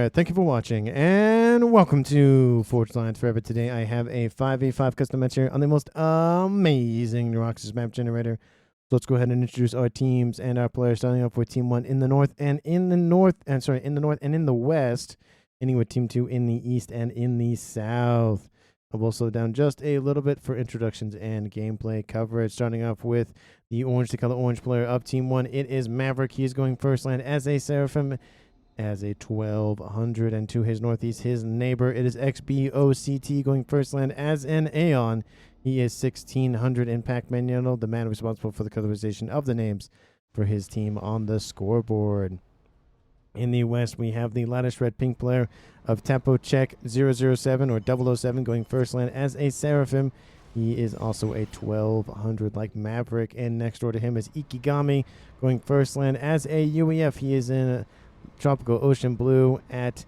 there. Thank you for watching, and welcome to Forge Lines Forever. Today I have a 5v5 custom match here on the most amazing Neuroxys map generator. So let's go ahead and introduce our teams and our players, starting off with Team 1 in the north and in the west, ending with Team 2 in the east and in the south. I will slow down just a little bit for introductions and gameplay coverage. Starting off with the color orange player of Team 1. It is Maverick. He is going first land as a Seraphim, as a 1200, and to his northeast, his neighbor, it is XBOCT going first land as an Aeon. He is 1600 in Pac-Man Yellow, the man responsible for the colorization of the names for his team on the scoreboard. In the west, we have the lattice red pink player of Tapo Check 007 or 007 going first land as a Seraphim. He is also a 1200 like Maverick, and next door to him is Ikigami going first land as a UEF. He is in Tropical Ocean Blue at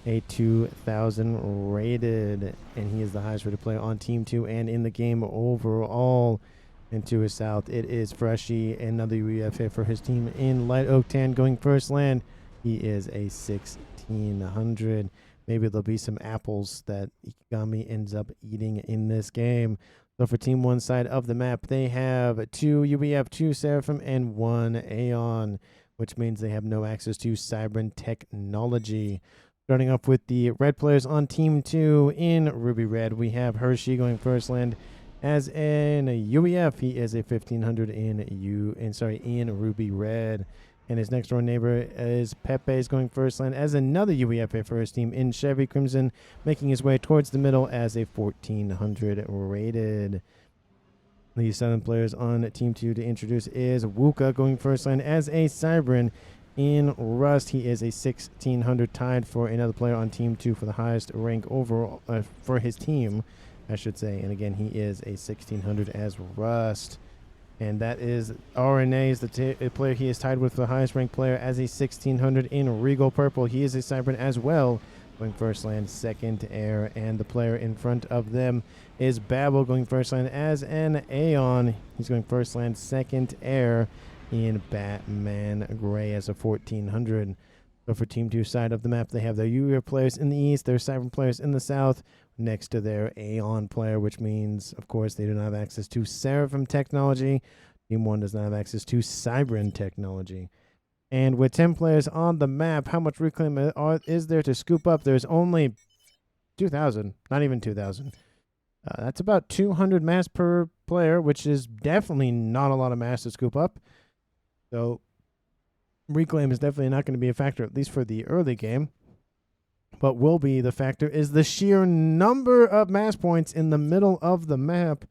a 2000 rated, and he is the highest rated player on Team 2 and in the game overall. And to his south, it is Freshy, another UEFA for his team in Light Oak Tan going first land. He is a 1600. Maybe there'll be some apples that Ikigami ends up eating in this game. So for Team 1 side of the map, they have 2 UEF, 2 Seraphim, and 1 Aeon, which means they have no access to Cybran technology. Starting off with the red players on Team 2 in Ruby Red, we have Hershey going first land as an UEF. He is a 1500 in Ruby Red. And his next door neighbor is Pepe's going first land as another UEFA for his team in Chevy Crimson, making his way towards the middle as a 1400 rated. The 7 players on Team 2 to introduce is Wuka going first land as a Cybran in Rust. He is a 1600, tied for another player on Team 2 for the highest rank overall for his team, I should say. And again, he is a 1600 as Rust. And that is RNA is the player he is tied with for the highest ranked player as a 1600 in Regal Purple. He is a Cybran as well, going first land, second air, and the player in front of them is Babel going first land as an Aeon. He's going first land, second air in Batman Gray as a 1400. So for Team 2 side of the map, they have their UEF players in the east, their Cybran players in the south, next to their Aeon player, which means, of course, they do not have access to Seraphim technology. Team 1 does not have access to Cybran technology. And with 10 players on the map, how much reclaim is there to scoop up? There's only 2,000, not even 2,000. That's about 200 mass per player, which is definitely not a lot of mass to scoop up. So reclaim is definitely not going to be a factor, at least for the early game. What will be the factor is the sheer number of mass points in the middle of the map.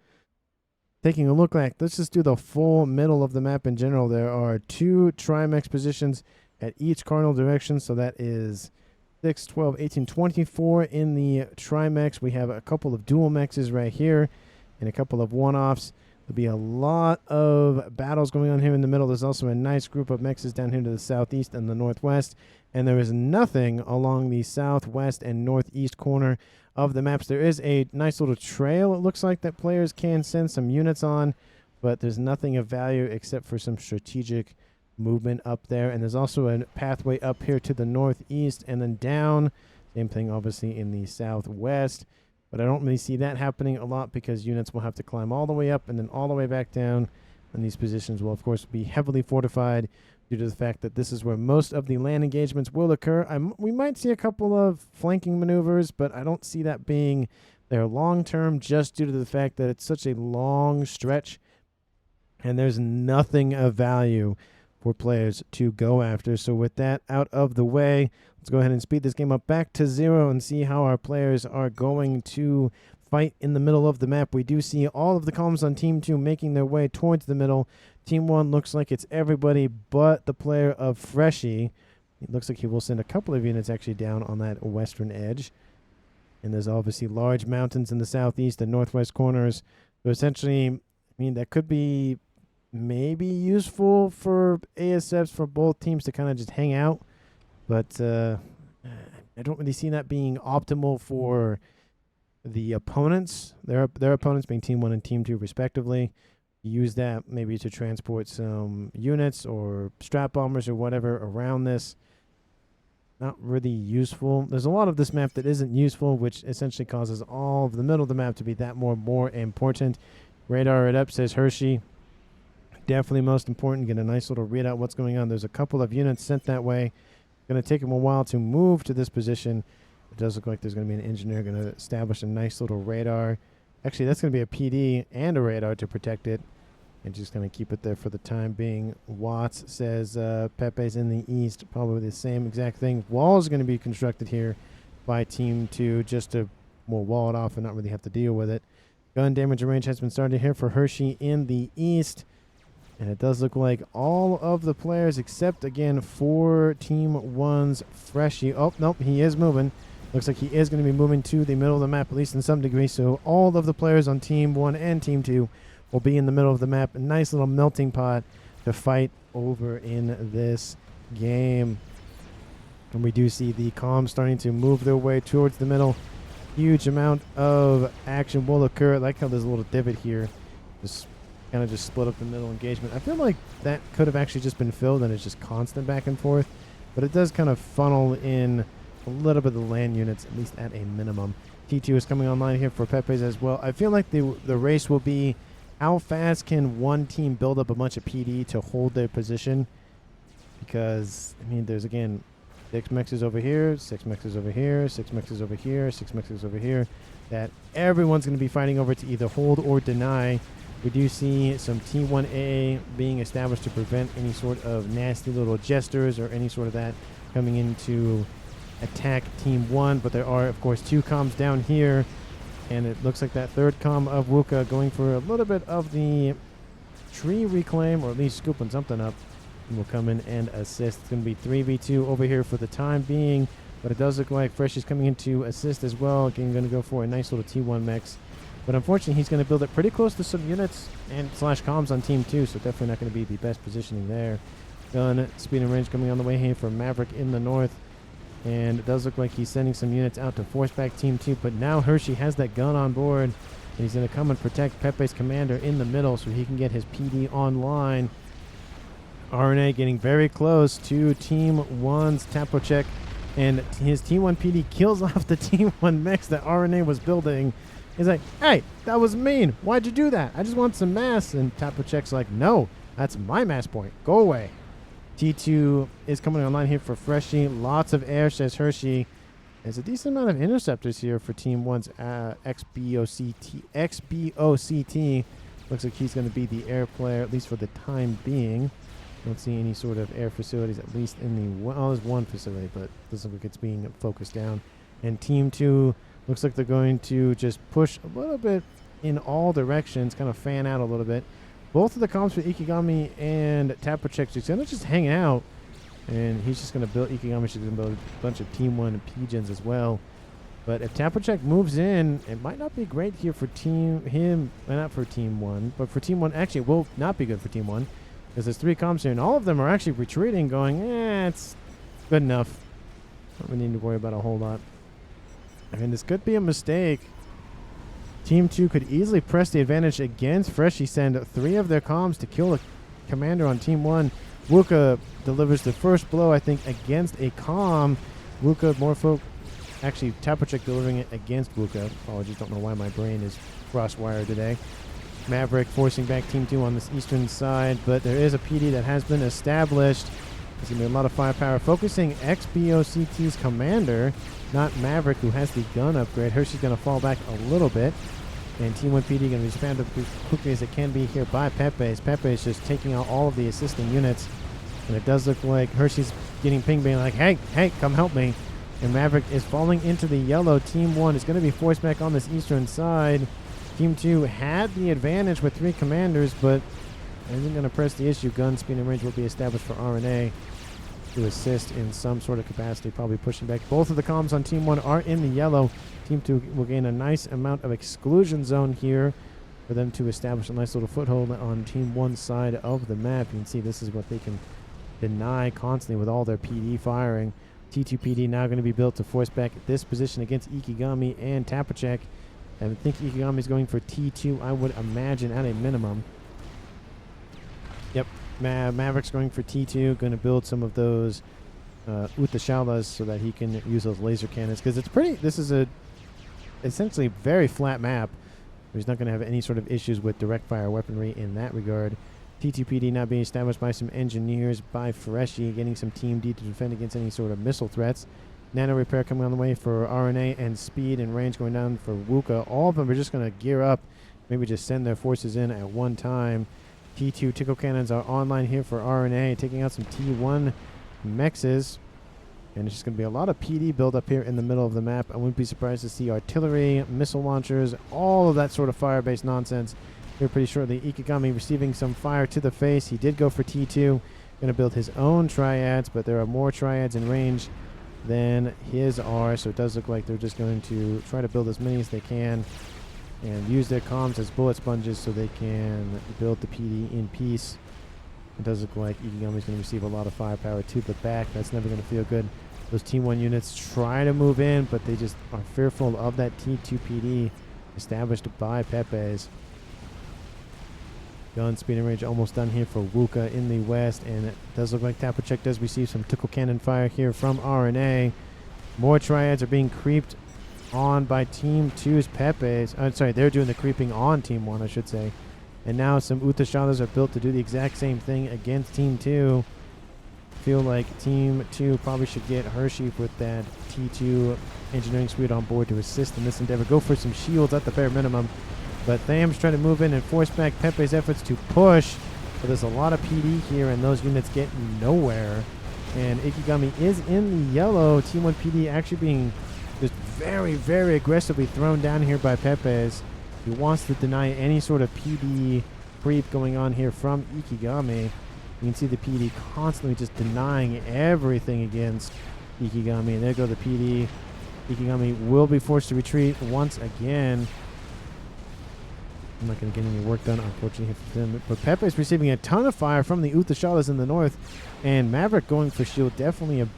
Taking a look like, let's just do the full middle of the map in general. There are 2 Trimex positions at each cardinal direction, so that is 6, 12, 18, 24 in the Trimex. We have a couple of dual mexes right here and a couple of one-offs. There'll be a lot of battles going on here in the middle. There's also a nice group of mexes down here to the southeast and the northwest. And there is nothing along the southwest and northeast corner of the maps. There is a nice little trail, it looks like, that players can send some units on. But there's nothing of value except for some strategic movement up there. And there's also a pathway up here to the northeast and then down. Same thing, obviously, in the southwest. But I don't really see that happening a lot because units will have to climb all the way up and then all the way back down. And these positions will, of course, be heavily fortified due to the fact that this is where most of the land engagements will occur. We might see a couple of flanking maneuvers, but I don't see that being there long-term just due to the fact that it's such a long stretch and there's nothing of value for players to go after. So with that out of the way, let's go ahead and speed this game up back to 0 and see how our players are going to fight in the middle of the map. We do see all of the columns on Team 2 making their way towards the middle. Team 1 looks like it's everybody but the player of Freshy. It looks like he will send a couple of units actually down on that western edge. And there's obviously large mountains in the southeast and northwest corners. So essentially, I mean, that could be maybe useful for ASFs for both teams to kind of just hang out. But I don't really see that being optimal for the opponents, their opponents being Team 1 and Team 2 respectively. Use that maybe to transport some units or strap bombers or whatever around this. not really useful. There's a lot of this map that isn't useful, which essentially causes all of the middle of the map to be that more important. Radar it up, says Hershey. Definitely most important. Get a nice little readout what's going on. There's a couple of units sent that way. Going to take them a while to move to this position. It does look like there's going to be an engineer going to establish a nice little radar. Actually, that's going to be a PD and a radar to protect it. And just going to keep it there for the time being. Watts says Pepe's in the east. Probably the same exact thing. Walls are going to be constructed here by Team 2 just to wall it off and not really have to deal with it. Gun damage range has been started here for Hershey in the east. And it does look like all of the players except, again, for Team 1's Freshie. Oh, nope, he is moving. Looks like he is going to be moving to the middle of the map, at least in some degree. So all of the players on Team 1 and Team 2 will be in the middle of the map. A nice little melting pot to fight over in this game. And we do see the comms starting to move their way towards the middle. Huge amount of action will occur. I like how there's a little divot here. Just kind of just split up the middle engagement. I feel like that could have actually just been filled and it's just constant back and forth. But it does kind of funnel in a little bit of the land units, at least at a minimum. T2 is coming online here for Pepe's as well. I feel like the race will be how fast can one team build up a bunch of PD to hold their position. Because, I mean, there's, again, 6 mexes over here, 6 mexes over here, 6 mexes over here, 6 mexes over here. That everyone's going to be fighting over to either hold or deny. We do see some T1A being established to prevent any sort of nasty little jesters or any sort of that coming in to attack Team 1. But there are, of course, 2 comms down here. And it looks like that third comm of Wuka going for a little bit of the tree reclaim, or at least scooping something up. And will come in and assist. It's going to be 3v2 over here for the time being. But it does look like Fresh is coming in to assist as well. Again, going to go for a nice little T1 mechs. But unfortunately, he's going to build it pretty close to some units and slash comms on Team 2, so definitely not going to be the best positioning there. Gun, speed and range coming on the way here for Maverick in the north. And it does look like he's sending some units out to force back Team 2, but now Hershey has that gun on board. And he's going to come and protect Pepe's commander in the middle so he can get his PD online. RNA getting very close to Team 1's Tapochek. And his T1 PD kills off the T1 mechs that RNA was building. He's like, hey, that was mean. Why'd you do that? I just want some mass. And Tapochek's like, no, that's my mass point. Go away. T2 is coming online here for Freshie. Lots of air, says Hershey. There's a decent amount of interceptors here for Team 1's XBOCT. Looks like he's going to be the air player, at least for the time being. Don't see any sort of air facilities, at least in the... Well, there's one facility, but it doesn't look like it's being focused down. And Team 2... looks like they're going to just push a little bit in all directions, kind of fan out a little bit. Both of the comms for Ikigami and Tapochek are going to just hang out. And he's just going to build, Ikigami's going to build a bunch of Team 1 Pigeons as well. But if Tapochek moves in, it might not be great here for not for Team 1, but for Team 1. Actually, it will not be good for Team 1. Because there's 3 comms here, and all of them are actually retreating, going, it's good enough. Don't really need to worry about a whole lot. I mean, this could be a mistake. Team 2 could easily press the advantage against Freshie, send 3 of their comms to kill the commander on Team 1. Wuka delivers the first blow, I think, against a comm. Wuka, Morpho, actually, Tapochek delivering it against Wuka. Apologies, don't know why my brain is cross-wired today. Maverick forcing back Team 2 on this eastern side, but there is a PD that has been established. There's going to be a lot of firepower. Focusing XBOCT's commander, not Maverick, who has the gun upgrade. Hershey's going to fall back a little bit. And Team 1 PD going to be spammed up as quickly as it can be here by Pepe's. Pepe's just taking out all of the assisting units. And it does look like Hershey's getting pinged, being like, hey, come help me. And Maverick is falling into the yellow. Team 1 is going to be forced back on this eastern side. Team 2 had the advantage with 3 commanders, but isn't going to press the issue. Gun, speed, and range will be established for RNA to assist in some sort of capacity, probably pushing back. Both of the comms on Team 1 are in the yellow. Team 2 will gain a nice amount of exclusion zone here for them to establish a nice little foothold on Team 1's side of the map. You can see this is what they can deny constantly with all their PD firing. T2 PD now going to be built to force back this position against Ikigami and Tapochek. I think Ikigami is going for T2, I would imagine, at a minimum. Yep, Maverick's going for T2, going to build some of those Uthashalas so that he can use those laser cannons. Because it's pretty... This is a essentially very flat map. He's not going to have any sort of issues with direct fire weaponry in that regard. T2PD now being established by some engineers, by Freshie, getting some Team D to defend against any sort of missile threats. Nano repair coming on the way for RNA, and speed and range going down for Wuka. All of them are just going to gear up, maybe just send their forces in at one time. T2 tickle cannons are online here for RNA, taking out some T1 Mechs. And it's just going to be a lot of PD build up here in the middle of the map. I wouldn't be surprised to see artillery, missile launchers, all of that sort of fire-based nonsense here pretty shortly. Ikigami receiving some fire to the face. He did go for T2. Going to build his own triads, but there are more triads in range than his are. So it does look like they're just going to try to build as many as they can and use their comms as bullet sponges so they can build the PD in peace. It does look like Ikigami is going to receive a lot of firepower to the back. That's never going to feel good. Those Team 1 units try to move in, but they just are fearful of that T2 PD established by Pepe's. Gun speed and range almost done here for Wuka in the west, and it does look like Tapachek does receive some tickle cannon fire here from RNA. More triads are being creeped on by Team 2's Pepe's. Sorry, they're doing the creeping on Team 1, I should say. And now some Uthashalas are built to do the exact same thing against Team 2. Feel like Team 2 probably should get Hershey with that T2 engineering suite on board to assist in this endeavor. Go for some shields at the bare minimum. But Tham's trying to move in and force back Pepe's efforts to push. But there's a lot of PD here, and those units get nowhere. And Ikigami is in the yellow. Team 1 PD actually being just very, very aggressively thrown down here by Pepe's. He wants to deny any sort of PD creep going on here from Ikigami. You can see the PD constantly just denying everything against Ikigami. And there go the PD. Ikigami will be forced to retreat once again. I'm not going to get any work done, unfortunately, for them. But Pepe is receiving a ton of fire from the Uthashalas in the north. And Maverick going for shield, definitely a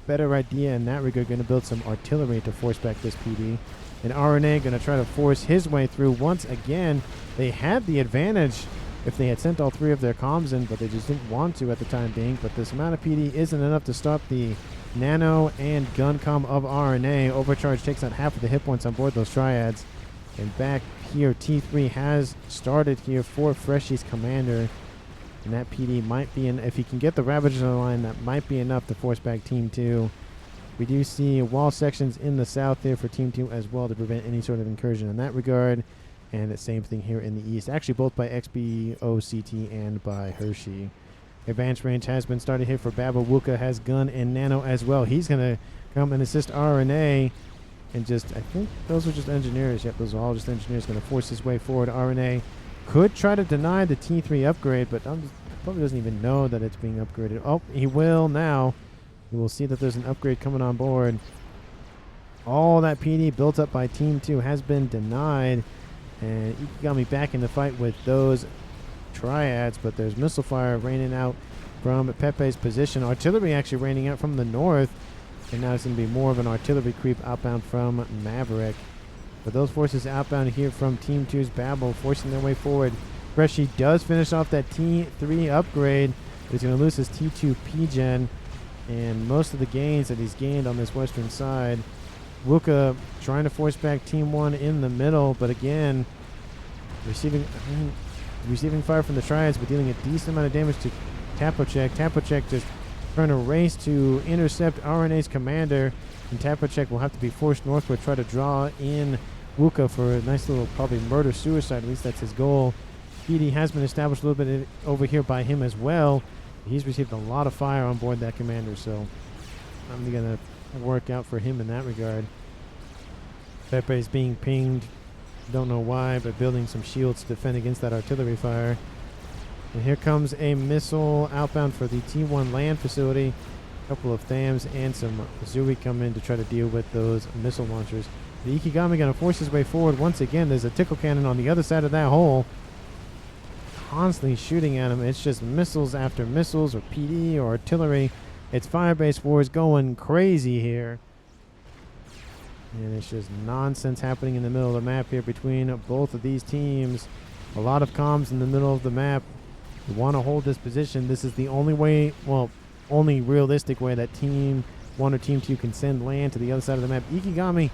better idea in that regard. Going to build some artillery to force back this PD. And RNA going to try to force his way through once again. They had the advantage if they had sent all three of their comms in, but they just didn't want to at the time being. But this amount of PD isn't enough to stop the nano and gun comm of RNA. Overcharge takes out half of the hit points on board those triads. And back here, T3 has started here for Freshie's commander. And that PD might be, if he can get the Ravagers on the line, that might be enough to force back Team 2. We do see wall sections in the south there for Team 2 as well to prevent any sort of incursion in that regard. And the same thing here in the east. Actually, both by XBOCT and by Hershey. Advanced range has been started here for Baba. Wuka has gun and nano as well. He's going to come and assist RNA. And just, I think those are just engineers. Yep, those are all just engineers. Going to force his way forward. RNA could try to deny the T3 upgrade, but probably doesn't even know that it's being upgraded. Oh, he will now. You will see that there's an upgrade coming on board. All that PD built up by Team 2 has been denied. And Ikigami back in the fight with those triads, but there's missile fire raining out from Pepe's position. Artillery actually raining out from the north. And now it's going to be more of an artillery creep outbound from Maverick. But those forces outbound here from Team 2's Babel, forcing their way forward. Freshie does finish off that T3 upgrade, but he's going to lose his T2 P-Gen. And most of the gains that he's gained on this western side. Wuka trying to force back Team 1 in the middle, but again, receiving fire from the triads, but dealing a decent amount of damage to Tapachek. Tapachek just trying to race to intercept RNA's commander, and Tapachek will have to be forced northward, try to draw in Wuka for a nice little probably murder-suicide. At least that's his goal. PD has been established a little bit over here by him as well. He's received a lot of fire on board that commander, so I'm going to work out for him in that regard. Pepe is being pinged, don't know why, but building some shields to defend against that artillery fire. And here comes a missile outbound for the T1 land facility. A couple of Thams and some Zui come in to try to deal with those missile launchers. The Ikigami going to force his way forward once again. There's a tickle cannon on the other side of that hole, constantly shooting at him. It's just missiles after missiles, or PD, or artillery. It's firebase wars going crazy here. And it's just nonsense happening in the middle of the map here between both of these teams. A lot of comms in the middle of the map. We want to hold this position. This is the only way, well, only realistic way that Team 1 or Team 2 can send land to the other side of the map. Ikigami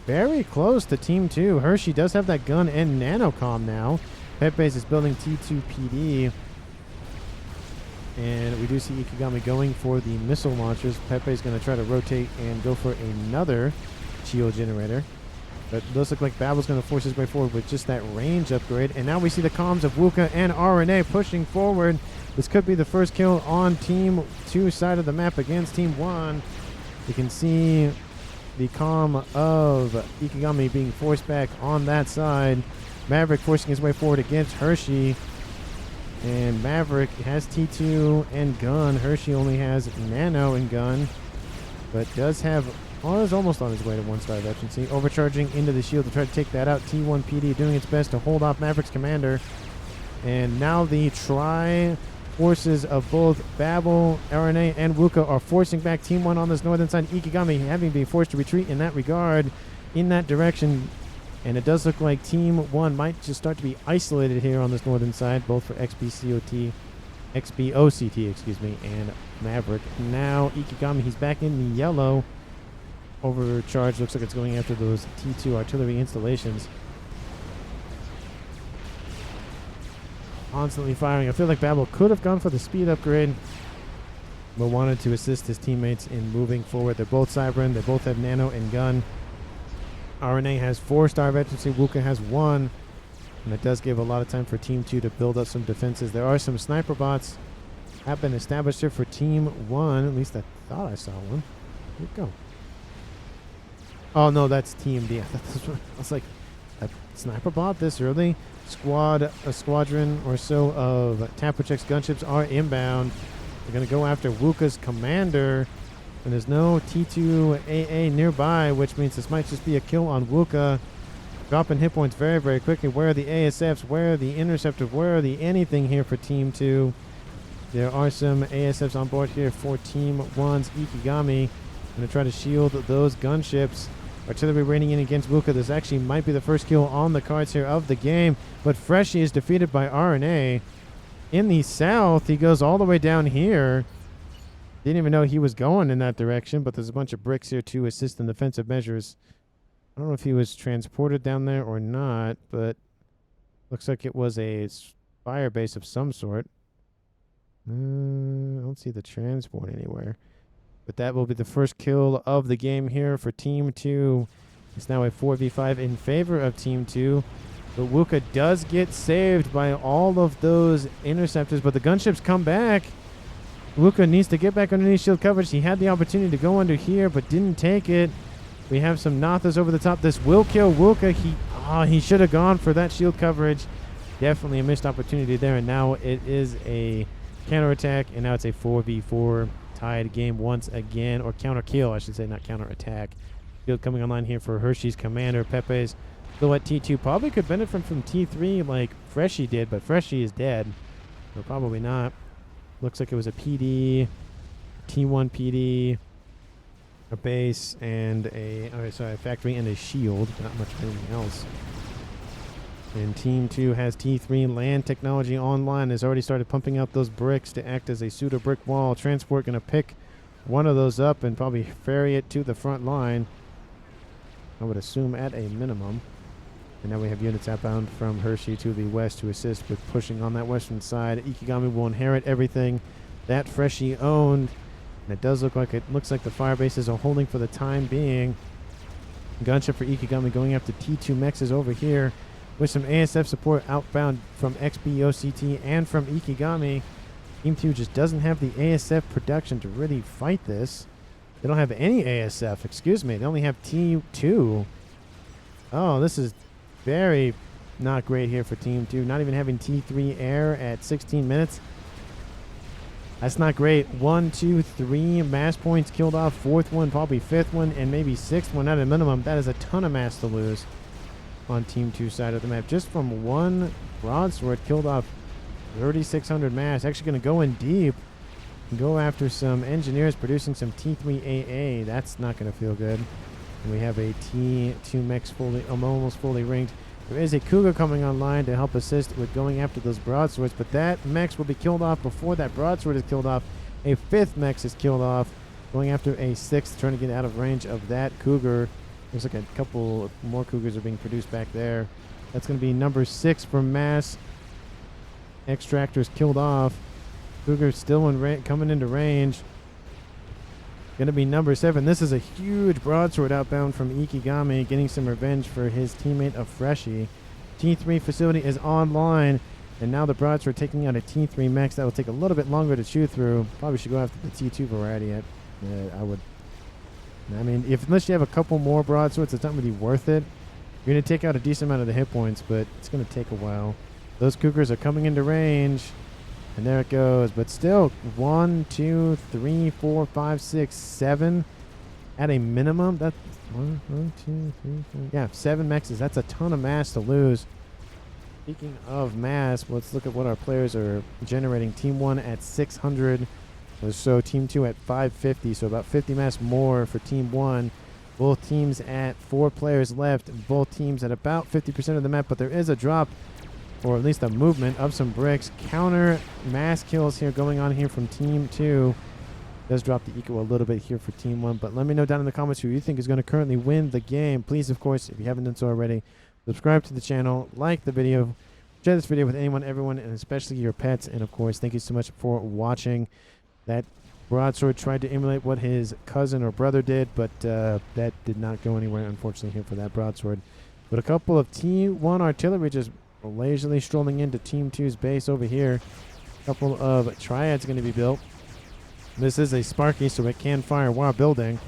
very close to Team 2. Hershey does have that gun and nanocom now. FAF is building T2 PD. And we do see Ikigami going for the missile launchers. FAF is going to try to rotate and go for another shield generator. But it does look like Babble's going to force his way forward with just that range upgrade. And now we see the comms of Wuka and RNA pushing forward. This could be the first kill on Team 2 side of the map against Team 1. You can see the comm of Ikigami being forced back on that side. Maverick forcing his way forward against Hershey. And Maverick has T2 and gun. Hershey only has nano and gun. But does have... Oh, is almost on his way to 1-star efficiency. Overcharging into the shield to try to take that out. T1 PD doing its best to hold off Maverick's commander. And now the forces of both Babel, RNA, and Wuka are forcing back Team 1 on this northern side. Ikigami having been forced to retreat in that regard, in that direction. And it does look like Team 1 might just start to be isolated here on this northern side, both for XBOCT, and Maverick. Now Ikigami, he's back in the yellow. Overcharge looks like it's going after those T2 artillery installations. Constantly firing. I feel like Babel could have gone for the speed upgrade, but wanted to assist his teammates in moving forward. They're both Cybran. They both have nano and gun. RNA has 4-star veterancy. Wuka has 1. And it does give a lot of time for Team 2 to build up some defenses. There are some sniper bots have been established here for Team 1. At least I thought I saw one. Where'd it go? Oh, no, that's TMD. I was like, a sniper bot this early? A squadron or so of Tapachek's gunships are inbound. They're going to go after Wuka's commander. And there's no T2 AA nearby, which means this might just be a kill on Wuka. Dropping hit points very, very quickly. Where are the ASFs? Where are the interceptors? Where are the anything here for Team 2? There are some ASFs on board here for Team 1's Ikigami. Going to try to shield those gunships. Artillery raining in against Wuka. This actually might be the first kill on the cards here of the game. But Freshie is defeated by RNA. In the south, he goes all the way down here. Didn't even know he was going in that direction, but there's a bunch of bricks here to assist in defensive measures. I don't know if he was transported down there or not, but looks like it was a fire base of some sort. I don't see the transport anywhere. But that will be the first kill of the game here for Team 2. It's now a 4v5 in favor of Team 2. But Wuka does get saved by all of those interceptors, but the gunships come back. Wuka needs to get back underneath shield coverage. He had the opportunity to go under here, but didn't take it. We have some Nathas over the top. This will kill Wuka. He should have gone for that shield coverage. Definitely a missed opportunity there, and now it is a counterattack, and now it's a 4v4 tied game once again, or counter kill, I should say, not counter attack. Field coming online here for Hershey's commander. Pepe's still at T2. Probably could benefit from T3 like Freshie did, but Freshie is dead. So probably not. Looks like it was a PD, T1 PD, a base, and a factory and a shield. Not much of anything else. And Team 2 has T3 land technology online. Has already started pumping out those bricks to act as a pseudo brick wall. Transport going to pick one of those up and probably ferry it to the front line. I would assume at a minimum. And now we have units outbound from Hershey to the west to assist with pushing on that western side. Ikigami will inherit everything that Freshie owned. And it does look like the fire bases are holding for the time being. Gunship for Ikigami going after T2 Mechs is over here with some ASF support outbound from XBOCT and from Ikigami. Team 2 just doesn't have the ASF production to really fight this. They don't have any ASF, excuse me. They only have T2. Oh, this is very not great here for Team 2. Not even having T3 air at 16 minutes. That's not great. 1, 2, 3 mass points killed off. Fourth one, probably fifth one, and maybe sixth one at a minimum. That is a ton of mass to lose on Team 2 side of the map. Just from one broadsword killed off 3,600 mass. Actually going to go in deep and go after some engineers producing some T3 AA. That's not going to feel good. And we have a T2 Mechs almost fully ringed. There is a Cougar coming online to help assist with going after those broadswords, but that Mechs will be killed off before that broadsword is killed off. A 5th Mechs is killed off, going after a 6th, trying to get out of range of that Cougar. Looks like a couple more Cougars are being produced back there. That's going to be number 6 for Mass. Extractor is killed off. Cougar still coming into range. Going to be number 7. This is a huge broadsword outbound from Ikigami, getting some revenge for his teammate of Freshie. T3 facility is online, and now the broadsword taking out a T3 Mechs. That will take a little bit longer to chew through. Probably should go after the T2 variety. I mean, unless you have a couple more broadswords, it's not really worth it. You're going to take out a decent amount of the hit points, but it's going to take a while. Those Cougars are coming into range, and there it goes. But still, 1, 2, 3, 4, 5, 6, 7 at a minimum. That's 1, 2, 3, 4. Yeah, 7 Mexes. That's a ton of mass to lose. Speaking of mass, let's look at what our players are generating. Team 1 at 600. So Team 2 at 550. So about 50 mass more for Team 1. Both teams at 4 players left. Both teams at about 50% of the map. But there is a drop, or at least a movement of some bricks. Counter mass kills here going on here from Team 2. Does drop the eco a little bit here for Team 1. But let me know down in the comments who you think is going to currently win the game. Please, of course, if you haven't done so already, subscribe to the channel, like the video, share this video with anyone, everyone, and especially your pets. And, of course, thank you so much for watching. That broadsword tried to emulate what his cousin or brother did, but that did not go anywhere, unfortunately, here for that broadsword. But a couple of T1 artillery just leisurely strolling into Team 2's base over here. A couple of triads going to be built. This is a Sparky, so it can fire while building,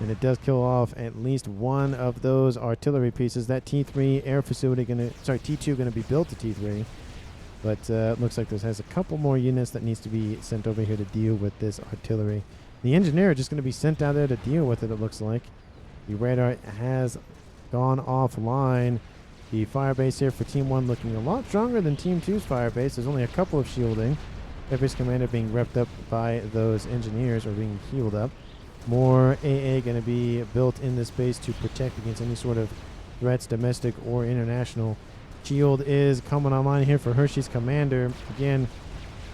and it does kill off at least one of those artillery pieces. That T3 air facility T2 going to be built to T3. But it looks like this has a couple more units that needs to be sent over here to deal with this artillery. The engineer just going to be sent out there to deal with it, it looks like. The radar has gone offline. The firebase here for Team 1 looking a lot stronger than Team 2's firebase. There's only a couple of shielding. Firebase commander being repped up by those engineers, or being healed up. More AA going to be built in this base to protect against any sort of threats, domestic or international. Shield is coming online here for Hershey's commander. Again,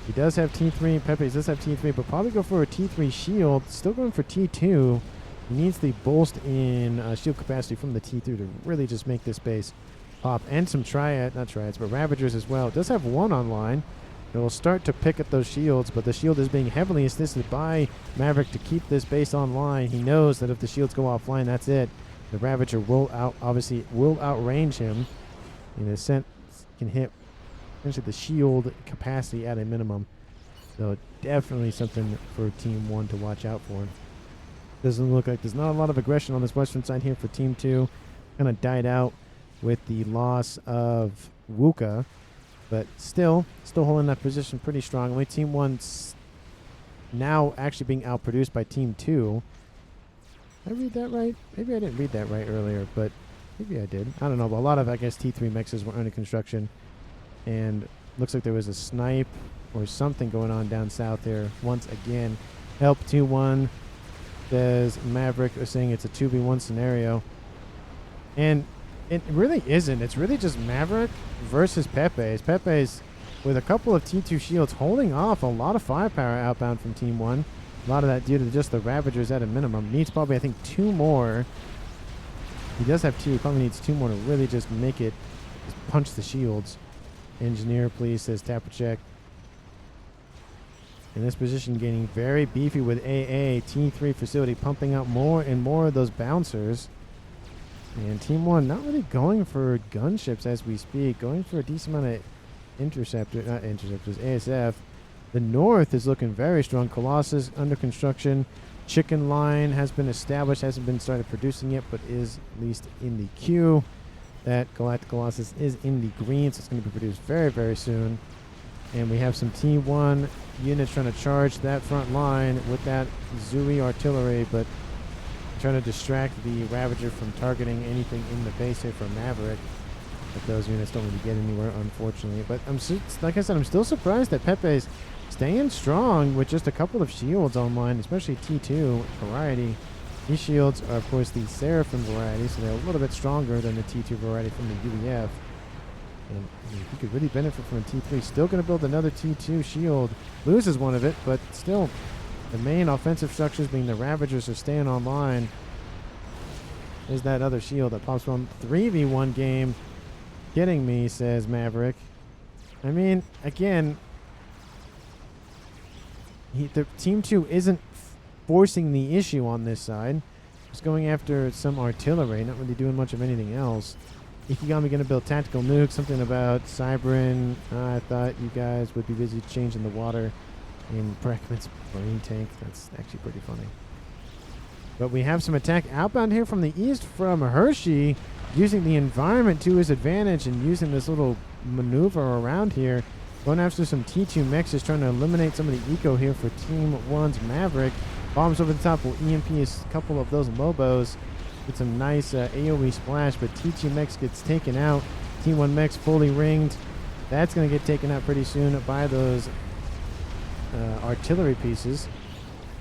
he does have T3. Pepe does have T3, but probably go for a T3 shield. Still going for T2. He needs the boost in shield capacity from the T3 to really just make this base pop. And some not triads, but Ravagers as well. It does have one online. It will start to pick at those shields, but the shield is being heavily assisted by Maverick to keep this base online. He knows that if the shields go offline, that's it. The Ravager will outrange him. In a sense, can hit essentially the shield capacity at a minimum. So definitely something for Team 1 to watch out for. Doesn't look like there's not a lot of aggression on this western side here for Team 2. Kind of died out with the loss of Wuka. But still holding that position pretty strongly. Team 1's now actually being outproduced by Team 2. Did I read that right? Maybe I didn't read that right earlier, but maybe I did. I don't know, but a lot of, I guess, T3 Mexes were under construction. And looks like there was a snipe or something going on down south there. Once again, help 2-1, says Maverick, saying it's a 2v1 scenario. And it really isn't. It's really just Maverick versus Pepe's. Pepe's, with a couple of T2 shields, holding off a lot of firepower outbound from Team 1. A lot of that due to just the Ravagers at a minimum. Needs probably, I think, 2 more. He does have 2. He probably needs 2 more to really just make it, just punch the shields. Engineer, please, says Tapper check. In this position, getting very beefy with AA. T3 facility pumping out more and more of those bouncers. And Team 1 not really going for gunships as we speak. Going for a decent amount of ASF. The north is looking very strong. Colossus under construction. Chicken line has been established, hasn't been started producing yet, but is at least in the queue. That Galactic Colossus is in the green, so it's going to be produced very, very soon. And we have some T1 units trying to charge that front line with that Zui artillery, but trying to distract the Ravager from targeting anything in the base here from Maverick. But those units don't really get anywhere, unfortunately. But like I said, I'm still surprised that Pepe's staying strong with just a couple of shields online, especially T2 variety. These shields are, of course, the Seraphim variety, so they're a little bit stronger than the T2 variety from the UEF. And I mean, he could really benefit from a T3. Still going to build another T2 shield. Loses one of it, but still, the main offensive structures being the Ravagers are staying online. There's that other shield that pops from 3v1 game. Kidding me, says Maverick. I mean, again, the Team 2 isn't forcing the issue on this side. Just going after some artillery, not really doing much of anything else. Ikigami going to build tactical nukes, something about Cybrin. I thought you guys would be busy changing the water in Brackman's brain tank. That's actually pretty funny. But we have some attack outbound here from the east from Hershey, using the environment to his advantage and using this little maneuver around here. Going after some T2 mechs, just trying to eliminate some of the eco here for Team 1's Maverick. Bombs over the top will EMP a couple of those Lobos. Get some nice AoE splash, but T2 mechs gets taken out. Team 1 mechs fully ringed. That's going to get taken out pretty soon by those artillery pieces.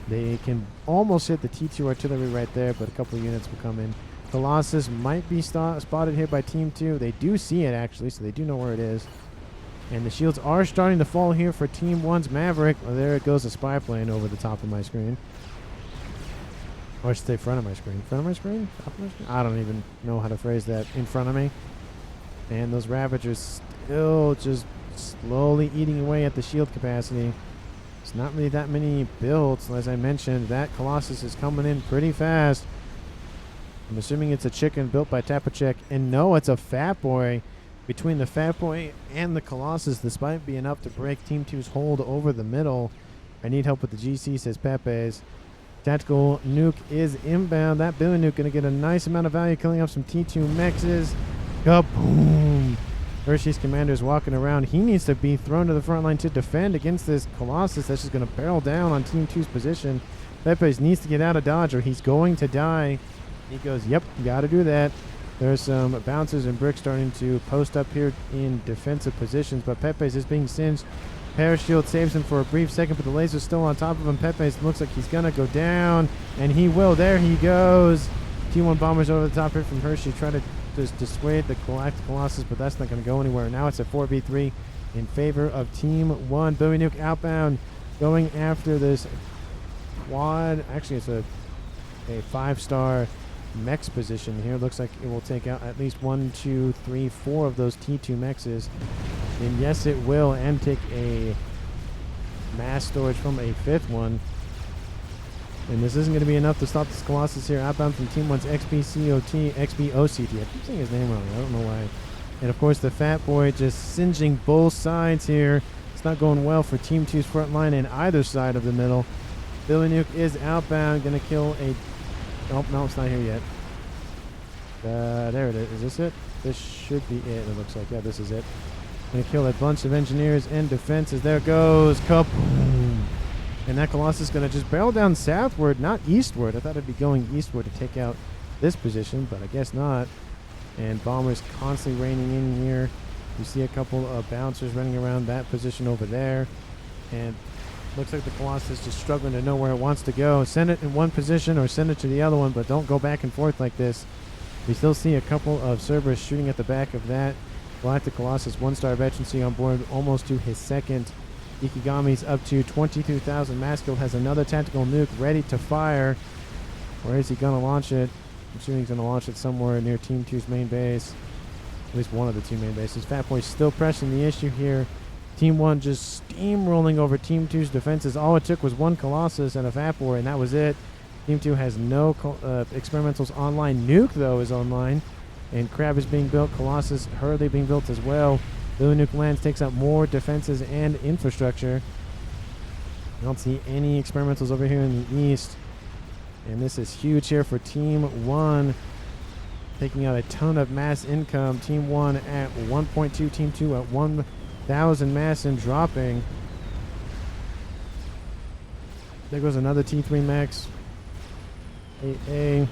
They can almost hit the T2 artillery right there, but a couple of units will come in. Colossus might be spotted here by Team 2. They do see it, actually, so they do know where it is. And the shields are starting to fall here for Team 1's Maverick. Well, there it goes, a spy plane over the top of my screen. Or I should say front of my screen. Front of my screen? Top of my screen? I don't even know how to phrase that. In front of me. And those Ravagers still just slowly eating away at the shield capacity. It's not really that many builds. As I mentioned, that Colossus is coming in pretty fast. I'm assuming it's a chicken built by Tapachek. And no, it's a Fat Boy. Between the Fat Boy and the Colossus, this might be enough to break Team 2's hold over the middle. I need help with the GC, says Pepe's. Tactical nuke is inbound. That Billy nuke going to get a nice amount of value, killing off some T2 mexes. Kaboom! Hershey's commander is walking around. He needs to be thrown to the front line to defend against this Colossus that's just going to barrel down on Team 2's position. Pepe's needs to get out of dodge or he's going to die. He goes, yep, got to do that. There's some bouncers and bricks starting to post up here in defensive positions, but Pepe's is being singed. Parashield saves him for a brief second, but the laser's still on top of him. Pepe's looks like he's going to go down, and he will. There he goes. T1 bombers over the top here from Hershey, trying to just dissuade the Galactic Colossus, but that's not going to go anywhere. Now it's a 4v3 in favor of Team 1. Bowie Nuke outbound, going after this quad. Actually, it's a 5-star Mechs position here. Looks like it will take out at least 1, 2, 3, 4 of those T2 Mexes. And yes, it will, and take a mass storage from a 5th one. And this isn't going to be enough to stop this Colossus here. Outbound from Team 1's XBOCT. I keep saying his name wrong. I don't know why. And of course, the Fat Boy just singeing both sides here. It's not going well for Team 2's front line in either side of the middle. Billy Nuke is outbound, going to kill a... Oh, no, it's not here yet. There it is. Is this it? This should be it, it looks like. Yeah, this is it. Going to kill a bunch of engineers and defenses. There goes. Kaboom! And that Colossus is going to just barrel down southward, not eastward. I thought it'd be going eastward to take out this position, but I guess not. And bombers constantly raining in here. You see a couple of bouncers running around that position over there. And looks like the Colossus is just struggling to know where it wants to go. Send it in one position or send it to the other one, but don't go back and forth like this. We still see a couple of Cerberus shooting at the back of that. Galactic Colossus, 1-star veterancy on board, almost to his second. Ikigami's up to 22,000. Maskill has another tactical nuke ready to fire. Where is he going to launch it? I'm assuming he's going to launch it somewhere near Team 2's main base. At least one of the 2 main bases. Fat Boy's still pressing the issue here. Team 1 just steamrolling over Team 2's defenses. All it took was one Colossus and a Fat Boy, and that was it. Team 2 has no experimentals online. Nuke, though, is online. And Crab is being built. Colossus hurriedly being built as well. Billy Nuke lands, takes out more defenses and infrastructure. I don't see any experimentals over here in the east. And this is huge here for Team 1. Taking out a ton of mass income. Team 1 at 1.2. Team 2 at 1,000 mass and dropping. There goes another T3 Mechs. 8A.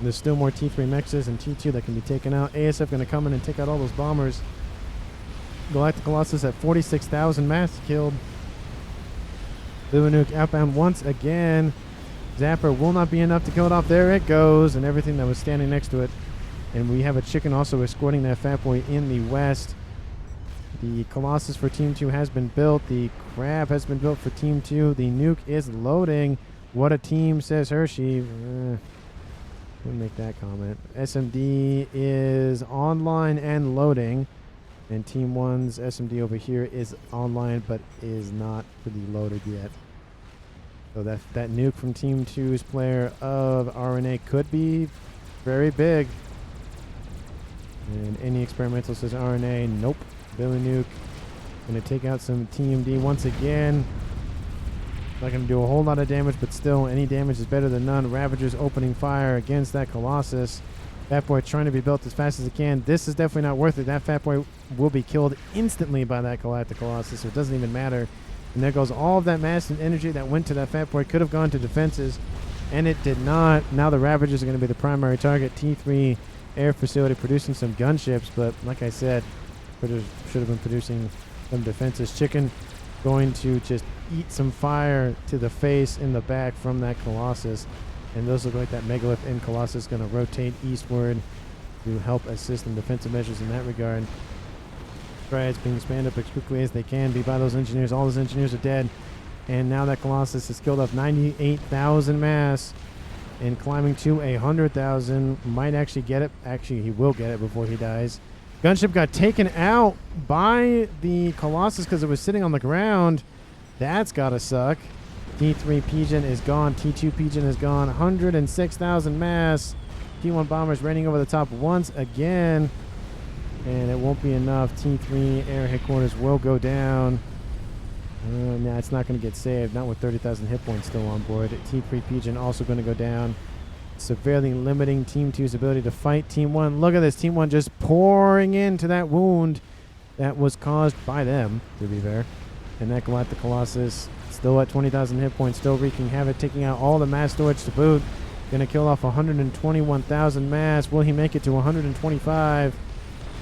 There's still more T3 Mexes and T2 that can be taken out. ASF going to come in and take out all those bombers. Galactic Colossus at 46,000 mass killed. Billy Nuke outbound once again. Zapper will not be enough to kill it off. There it goes, and everything that was standing next to it And we have a chicken also escorting that fat boy in the west. The Colossus for Team 2 has been built. The crab has been built for Team 2. The nuke is loading. What a team, says Hershey. We'll make that comment. SMD is online and loading. And Team 1's SMD over here is online but is not fully loaded yet. So that nuke from Team 2's player of RNA could be very big. And any experimental says RNA. Nope. Billy Nuke going to take out some TMD once again. Not going to do a whole lot of damage, but still, any damage is better than none. Ravager's opening fire against that Colossus. Fat Boy trying to be built as fast as it can. This is definitely not worth it. That Fat Boy will be killed instantly by that Galactic Colossus, so it doesn't even matter. And there goes all of that mass and energy that went to that Fat Boy. Could have gone to defenses, and it did not. Now the Ravagers are going to be the primary target. T3 air facility producing some gunships, but like I said, should have been producing some defenses. Chicken going to just eat some fire to the face in the back from that Colossus. And those look like that Megalith and Colossus going to rotate eastward to help assist in defensive measures in that regard. Strides being spanned up as quickly as they can be by those engineers. All those engineers are dead. And now that Colossus has killed off 98,000 mass and climbing to 100,000. Might actually get it. Actually, he will get it before he dies. Gunship got taken out by the Colossus because it was sitting on the ground. That's gotta suck. T3 Pigeon is gone. T2 Pigeon is gone. 106,000 mass. T1 Bombers raining over the top once again. And it won't be enough. T3 Air Headquarters will go down. Nah, it's not going to get saved. Not with 30,000 hit points still on board. T3 Pigeon also going to go down. Severely limiting Team 2's ability to fight Team 1. Look at this. Team 1 just pouring into that wound that was caused by them, to be fair. And that Galactic Colossus still at 20,000 hit points, still wreaking havoc, taking out all the mass storage to boot. Going to kill off 121,000 mass. Will he make it to 125?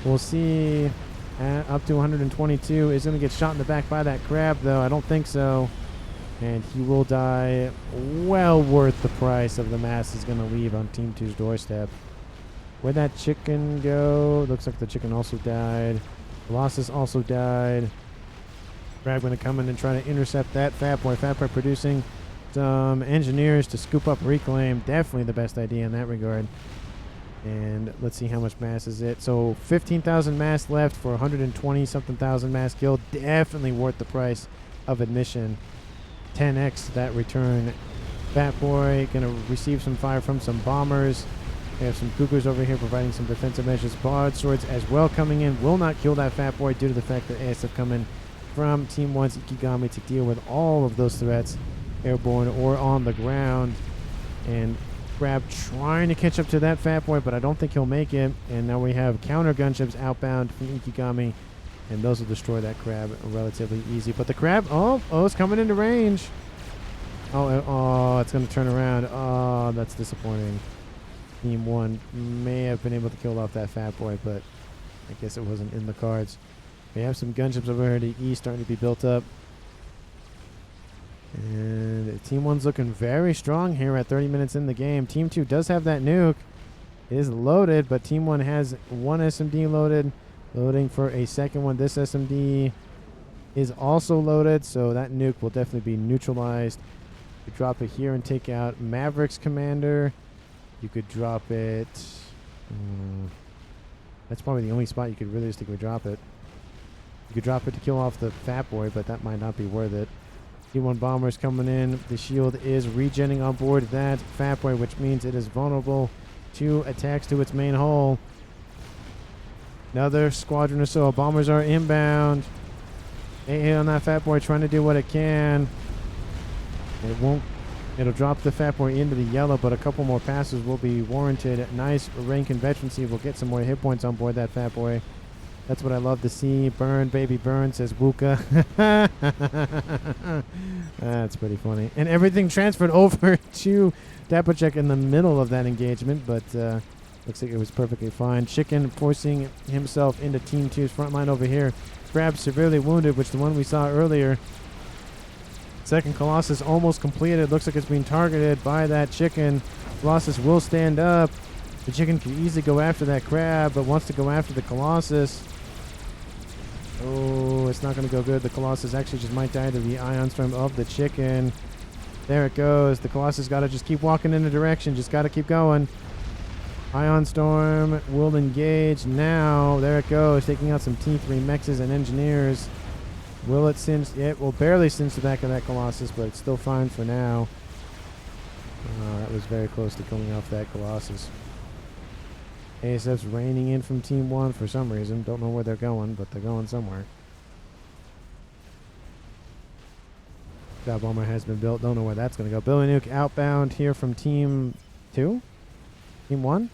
We'll see. Up to 122. Is going to get shot in the back by that crab, though. I don't think so. And he will die. Well worth the price of the mass is going to leave on Team 2's doorstep. Where'd that chicken go? Looks like the chicken also died. Colossus also died. Crab going to come in and try to intercept that Fat Boy. Fat Boy producing some engineers to scoop up Reclaim. Definitely the best idea in that regard. And let's see how much mass is it. So 15,000 mass left for 120-something thousand mass killed. Definitely worth the price of admission. 10x that return. Fat Boy going to receive some fire from some bombers. We have some Cougars over here providing some defensive measures. Broadswords as well coming in. Will not kill that Fat Boy due to the fact that ASF come in from Team 1's Ikigami to deal with all of those threats, airborne or on the ground. And Crab trying to catch up to that Fat Boy, but I don't think he'll make it. And now we have counter gunships outbound from Ikigami, and those will destroy that Crab relatively easy. But the Crab, it's coming into range. Oh, it's going to turn around. Oh, that's disappointing. Team 1 may have been able to kill off that Fat Boy, but I guess it wasn't in the cards. We have some gunships over here to the east starting to be built up. And Team 1's looking very strong here at 30 minutes in the game. Team 2 does have that nuke. It is loaded, but Team 1 has one SMD loaded. Loading for a second one. This SMD is also loaded, so that nuke will definitely be neutralized. You drop it here and take out Maverick's commander. You could drop it. That's probably the only spot you could realistically drop it. You could drop it to kill off the Fat Boy, but that might not be worth it. T1 Bombers coming in. The shield is regenning on board that Fat Boy, which means it is vulnerable to attacks to its main hull. Another squadron or so. Bombers are inbound. AA on that Fat Boy trying to do what it can. It won't. It'll drop the Fat Boy into the yellow, but a couple more passes will be warranted. Nice rank and veterancy. We'll get some more hit points on board that Fat Boy. That's what I love to see. Burn, baby, burn, says Wuka. That's pretty funny. And everything transferred over to Dappercheck in the middle of that engagement, but looks like it was perfectly fine. Chicken forcing himself into Team 2's front line over here. Crab severely wounded, which the one we saw earlier. Second Colossus almost completed. Looks like it's being targeted by that chicken. Colossus will stand up. The chicken can easily go after that crab, but wants to go after the Colossus. Oh, it's not going to go good. The Colossus actually just might die to the ion storm of the chicken. There it goes. The Colossus got to just keep walking in the direction. Just got to keep going. Ion storm will engage now. There it goes, taking out some T3 mechs and engineers. Will it singe? It will barely singe the back of that Colossus, but it's still fine for now. That was very close to coming off that Colossus. ASF's raining in from Team 1 for some reason. Don't know where they're going, but they're going somewhere. That bomber has been built. Don't know where that's going to go. Billy Nuke outbound here from Team 2? Team 1?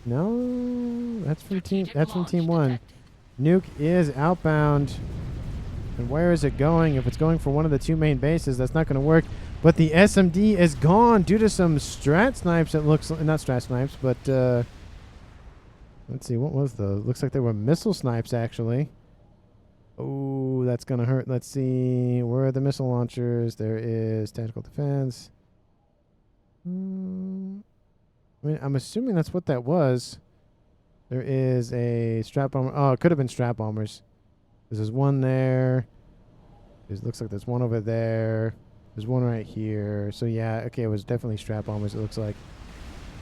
No, that's from Team 1. Nuke is outbound. And where is it going? If it's going for one of the two main bases, that's not going to work. But the SMD is gone due to some strat snipes. It looks like, not strat snipes, but let's see, what was those? Looks like they were missile snipes actually. Oh, that's gonna hurt. Let's see, where are the missile launchers? There is tactical defense. I mean, I'm assuming that's what that was. There is a strap bomber. Oh, it could have been strap bombers. There's one there. It looks like there's one over there. There's one right here. So yeah, okay, it was definitely strap bombers, it looks like.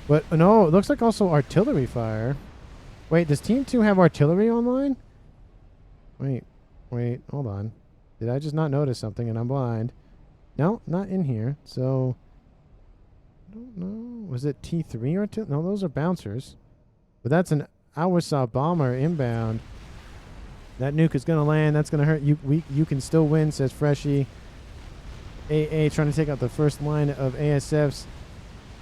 But no, it looks like also artillery fire. Wait, does Team 2 have artillery online? Wait, hold on. Did I just not notice something and I'm blind? No, not in here. So, I don't know. Was it T3 artillery? No, those are bouncers. But that's an Awasaw bomber inbound. That nuke is going to land. That's going to hurt. You can still win, says Freshie. AA trying to take out the first line of ASFs.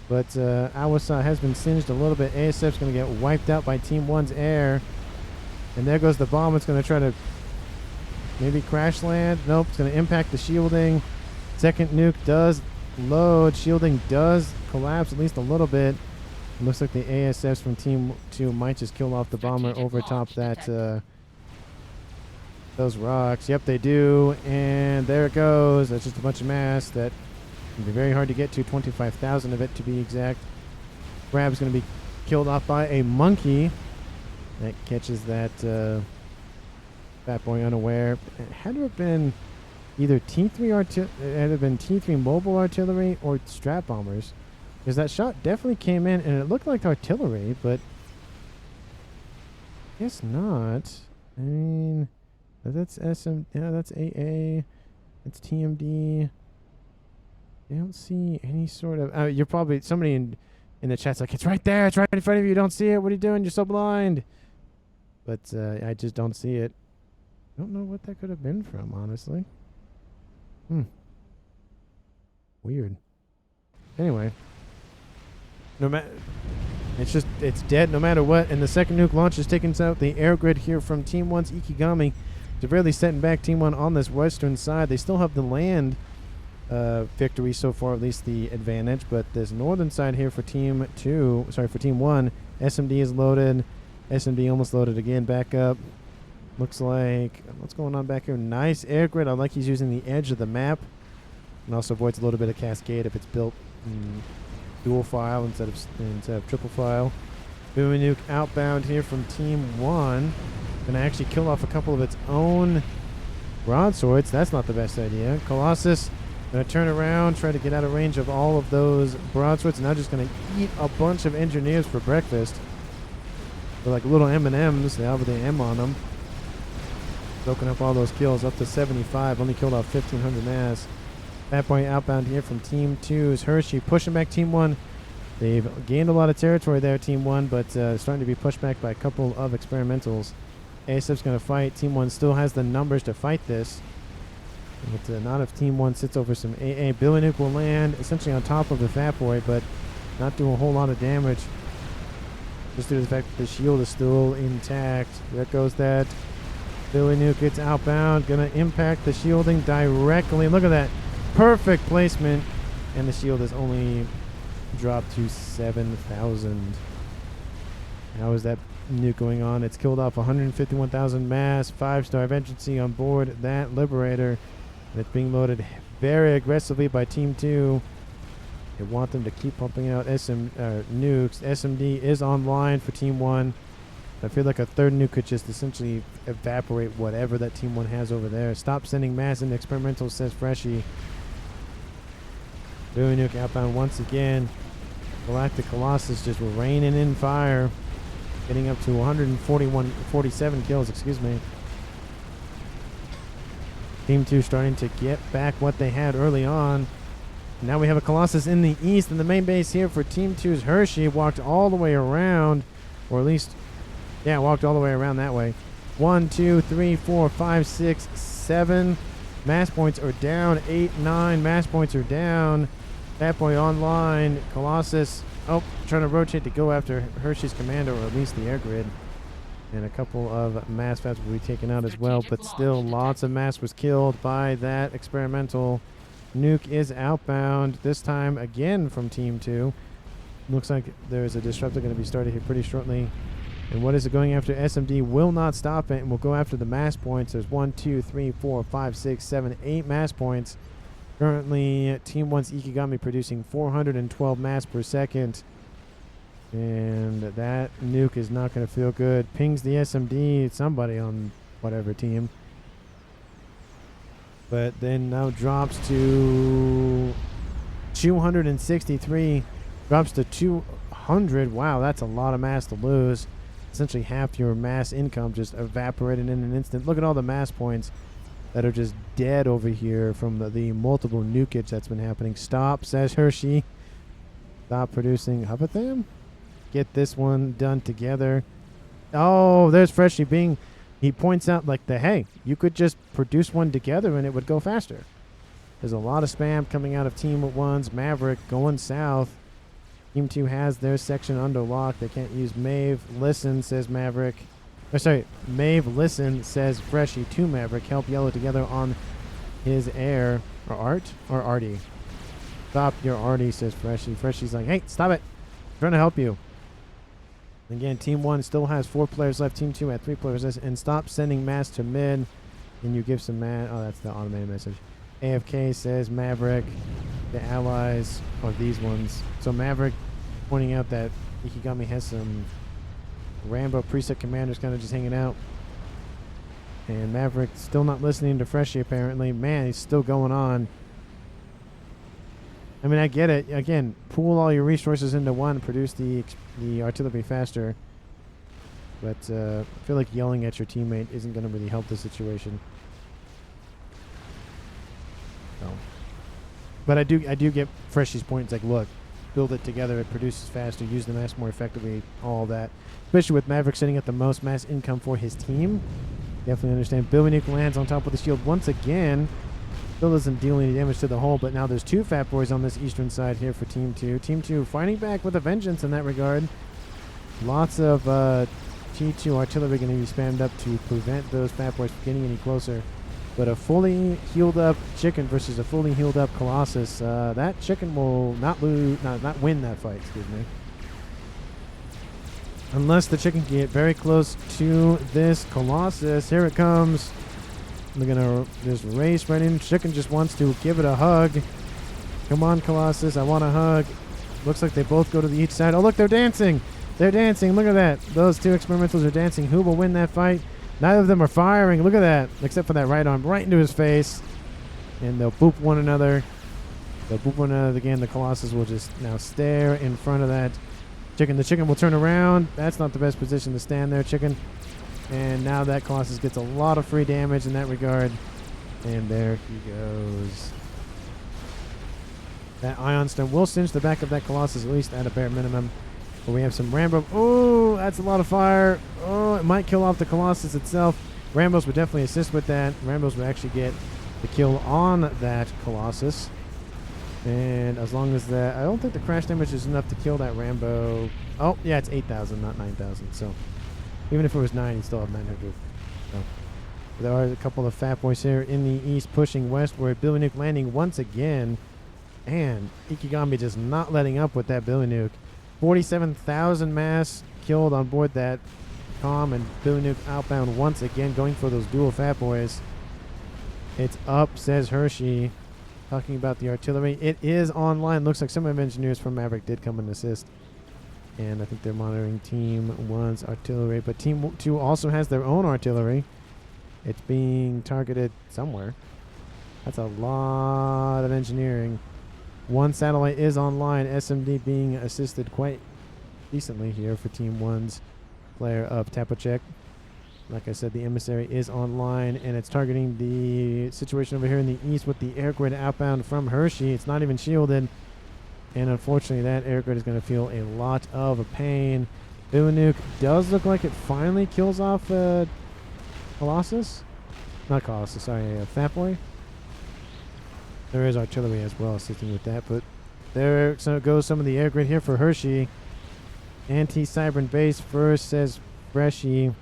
But Awasaw has been singed a little bit. ASF's going to get wiped out by Team 1's air. And there goes the bomb. It's going to try to maybe crash land. Nope, it's going to impact the shielding. Second nuke does load. Shielding does collapse at least a little bit. It looks like the ASFs from Team 2 might just kill off the bomber over top that those rocks. Yep, they do. And there it goes. That's just a bunch of mass that can be very hard to get to. 25,000 of it to be exact. Crab's going to be killed off by a monkey that catches that fat boy unaware. It had to have been either T3 mobile artillery or strap bombers, because that shot definitely came in and it looked like artillery, but I guess not. I mean, that's SM. Yeah, that's AA. That's TMD. I don't see any sort of. You're probably somebody in the chat's like, it's right there. It's right in front of you. You don't see it. What are you doing? You're so blind. But I just don't see it. I don't know what that could have been from, honestly. Weird. Anyway, it's dead no matter what. And the second nuke launch is taking out the air grid here from Team 1's Ikigami. Severely setting back Team 1 on this western side. They still have the land victory so far, at least the advantage. But this northern side here for Team 2, sorry, for Team 1, SMD is loaded. SMD almost loaded again. Back up. Looks like, what's going on back here? Nice air grid. I like he's using the edge of the map. And also avoids a little bit of cascade if it's built in dual file instead of triple file. Boom Nuke outbound here from Team 1. Gonna actually kill off a couple of its own broadswords. That's not the best idea. Colossus gonna turn around, try to get out of range of all of those broadswords. Now just gonna eat a bunch of engineers for breakfast. They're like little M&Ms. They have the M on them. Soaking up all those kills, up to 75. Only killed off 1,500 mass. Fat boy outbound here from Team 2's Hershey. Pushing back Team 1. They've gained a lot of territory there, Team 1, but starting to be pushed back by a couple of experimentals. ASF's going to fight. Team 1 still has the numbers to fight this. But not if Team 1 sits over some AA. Billy Nuke will land essentially on top of the Fat Boy, but not do a whole lot of damage. Just due to the fact that the shield is still intact. There goes that. Billy Nuke gets outbound. Going to impact the shielding directly. Look at that. Perfect placement. And the shield is only dropped to 7,000. How is that nuke going on? It's killed off 151,000 mass. 5-star vengeance on board that Liberator. That's being loaded very aggressively by Team 2. They want them to keep pumping out nukes. SMD is online for Team 1. I feel like a third nuke could just essentially evaporate whatever that Team 1 has over there. Stop sending mass into experimental, says Freshie. Billy Nuke outbound once again. Galactic Colossus just raining in fire. Getting up to 147 kills, excuse me. Team 2 starting to get back what they had early on. Now we have a Colossus in the east, and the main base here for Team 2's Hershey walked all the way around, or at least, yeah, walked all the way around that way. 1, 2, 3, 4, 5, 6, 7. Mass points are down. 8, 9. Mass points are down. That boy online. Colossus, oh, trying to rotate to go after Hershey's commander, or at least the air grid. And a couple of mass FAFs will be taken out as well, but still lots of mass was killed by that experimental. Nuke is outbound, this time again from Team 2. Looks like there's a disruptor going to be started here pretty shortly. And what is it going after? SMD will not stop it and will go after the mass points. There's 1, 2, 3, 4, 5, 6, 7, 8 mass points. Currently, Team 1's Ikigami producing 412 mass per second. And that nuke is not going to feel good. Pings the SMD, somebody on whatever team. But then now drops to 263. Drops to 200. Wow, that's a lot of mass to lose. Essentially half your mass income just evaporated in an instant. Look at all the mass points that are just dead over here from the multiple nukage that's been happening. Stop, says Hershey. Stop producing Hupatham. Get this one done together. Oh, there's Freshie being... He points out like hey, you could just produce one together and it would go faster. There's a lot of spam coming out of Team 1's Maverick going south. Team 2 has their section under lock. They can't use Mave. Listen, says Maverick. Or sorry, Mave, listen, says Freshie to Maverick. Help Yellow together on his air. Or Art? Or Artie. Stop your Artie, says Freshie. Freshie's like, hey, stop it. I'm trying to help you. Again, Team 1 still has 4 players left. Team 2 had 3 players left. And stop sending mass to mid. And you give some mass. Oh, that's the automated message. AFK says Maverick. The allies are these ones. So Maverick pointing out that Ikigami has some Rambo preset commanders kind of just hanging out. And Maverick still not listening to Freshie apparently. Man, he's still going on. I mean, I get it. Again, pool all your resources into one, produce the artillery faster. But I feel like yelling at your teammate isn't going to really help the situation. So. But I do get Freshie's point. It's like, look, build it together. It produces faster. Use the mass more effectively. All that. Especially with Maverick sitting at the most mass income for his team. Definitely understand. Billy Nuke lands on top of the shield once again. Still doesn't deal any damage to the hull, but now there's 2 Fat Boys on this eastern side here for Team 2. Team 2 fighting back with a vengeance in that regard. Lots of T2 artillery going to be spammed up to prevent those Fat Boys from getting any closer. But a fully healed up chicken versus a fully healed up Colossus. That chicken will not win that fight, excuse me. Unless the chicken can get very close to this Colossus. Here it comes. They're going to just race right in. Chicken just wants to give it a hug. Come on, Colossus. I want a hug. Looks like they both go to the each side. Oh, look, they're dancing. They're dancing. Look at that. Those 2 experimentals are dancing. Who will win that fight? Neither of them are firing. Look at that. Except for that right arm right into his face. And they'll boop one another. They'll boop one another again. The Colossus will just now stare in front of that chicken. The chicken will turn around. That's not the best position to stand there, chicken. And now that Colossus gets a lot of free damage in that regard. And there he goes. That Ion Stone will cinch the back of that Colossus, at least at a bare minimum. But we have some Rambo. Oh, that's a lot of fire. Oh, it might kill off the Colossus itself. Rambos would definitely assist with that. Rambos would actually get the kill on that Colossus. And as long as that... I don't think the crash damage is enough to kill that Rambo. Oh, yeah, it's 8,000, not 9,000. So... even if it was 9, you still have 900. So, there are a couple of Fat Boys here in the east pushing westward. Billy Nuke landing once again. And Ikigami just not letting up with that Billy Nuke. 47,000 mass killed on board that comm. And Billy Nuke outbound once again, going for those dual Fat Boys. It's up, says Hershey. talking about the artillery. It is online. Looks like some of engineers from Maverick did come and assist. And I think they're monitoring Team 1's artillery. But Team 2 also has their own artillery. It's being targeted somewhere. That's a lot of engineering. One satellite is online. SMD being assisted quite decently here for Team 1's player of Tapachek. Like I said, the emissary is online, and it's targeting the situation over here in the east with the air grid outbound from Hershey. It's not even shielded, and unfortunately that air grid is going to feel a lot of pain. Nuke does look like it finally kills off Colossus. Not Colossus, sorry, Fat Boy. There is artillery as well assisting with that, but there goes some of the air grid here for Hershey. Anti-Cybern base first, says Freshy.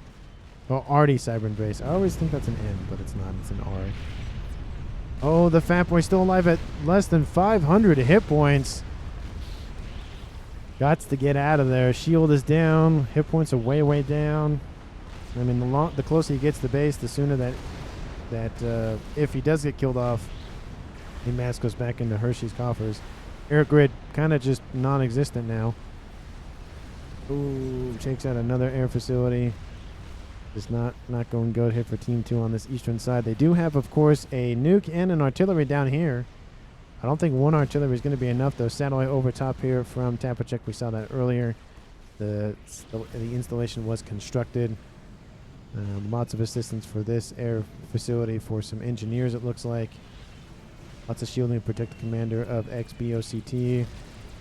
Oh, Arty Cybern base. I always think that's an N, but it's not. It's an R. Oh, the Fat Boy still alive at less than 500 hit points. Gots to get out of there. Shield is down. Hit points are way, way down. I mean, the closer he gets to base, the sooner that if he does get killed off, the mass goes back into Hershey's coffers. Air grid kind of just non-existent now. Ooh, takes out another air facility. Is not going good here for Team 2 on this eastern side. They do have, of course, a nuke and an artillery down here. I don't think one artillery is going to be enough, though. Satellite over top here from Tapachek. We saw that earlier. The installation was constructed. Lots of assistance for this air facility for some engineers, it looks like. Lots of shielding to protect the commander of XBOCT.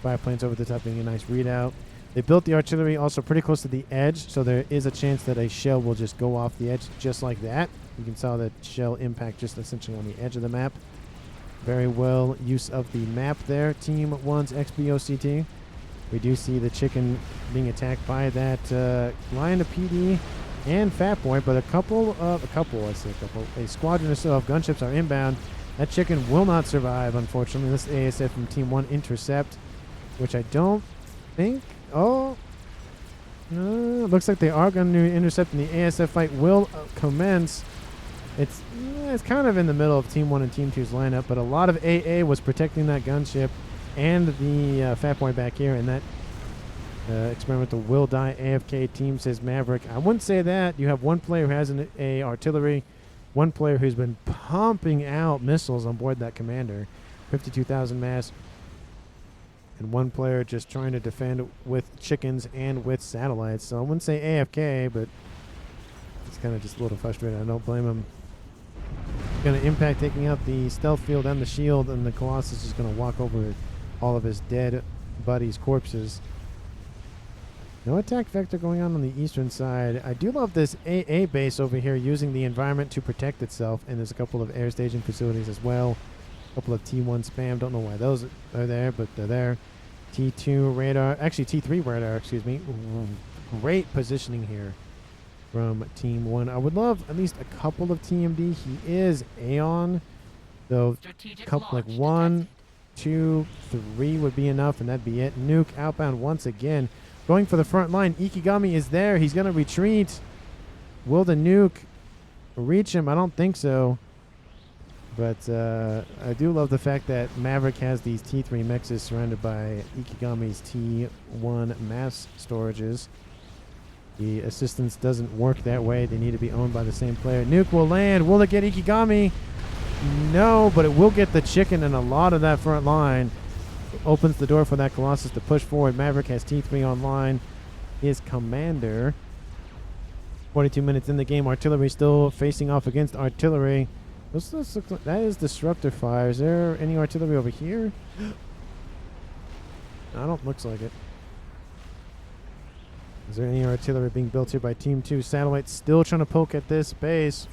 5 planes over the top being a nice readout. They built the artillery also pretty close to the edge, so there is a chance that a shell will just go off the edge just like that. You can saw that shell impact just essentially on the edge of the map. Very well use of the map there. Team 1's XBOCT. We do see the chicken being attacked by that Lion of PD and Fat Boy, but a squadron or so of gunships are inbound. That chicken will not survive, unfortunately. This ASF from Team 1 intercept, which I don't think. Oh, looks like they are going to intercept, and the ASF fight will commence. It's kind of in the middle of Team 1 and Team 2's lineup, but a lot of AA was protecting that gunship and the Fat Boy back here, and that experimental will die AFK team, says Maverick. I wouldn't say that. You have one player who has an artillery, one player who's been pumping out missiles on board that commander, 52,000 mass, and one player just trying to defend with chickens and with satellites. So I wouldn't say AFK, but it's kind of just a little frustrating. I don't blame him. Going to impact taking out the stealth field and the shield, and the Colossus is going to walk over all of his dead buddies' corpses. No attack vector going on the eastern side. I do love this AA base over here using the environment to protect itself, and there's a couple of air staging facilities as well. A couple of T1 spam. Don't know why those are there, but they're there. T2 radar. Actually, T3 radar, excuse me. Great positioning here from Team 1. I would love at least a couple of TMD. He is Aeon. So, couple like 1, 2, 3 would be enough, and that'd be it. Nuke outbound once again. Going for the front line. Ikigami is there. He's going to retreat. Will the nuke reach him? I don't think so. But I do love the fact that Maverick has these T3 mechs surrounded by Ikigami's T1 mass storages. The assistance doesn't work that way. They need to be owned by the same player. Nuke will land. Will it get Ikigami? No, but it will get the chicken and a lot of that front line. Opens the door for that Colossus to push forward. Maverick has T3 online. His commander. 42 minutes in the game. Artillery still facing off against artillery. This looks like that is Disruptor fire. Is there any artillery over here? I don't. Looks like it. Is there any artillery being built here by Team 2? Satellites still trying to poke at this base.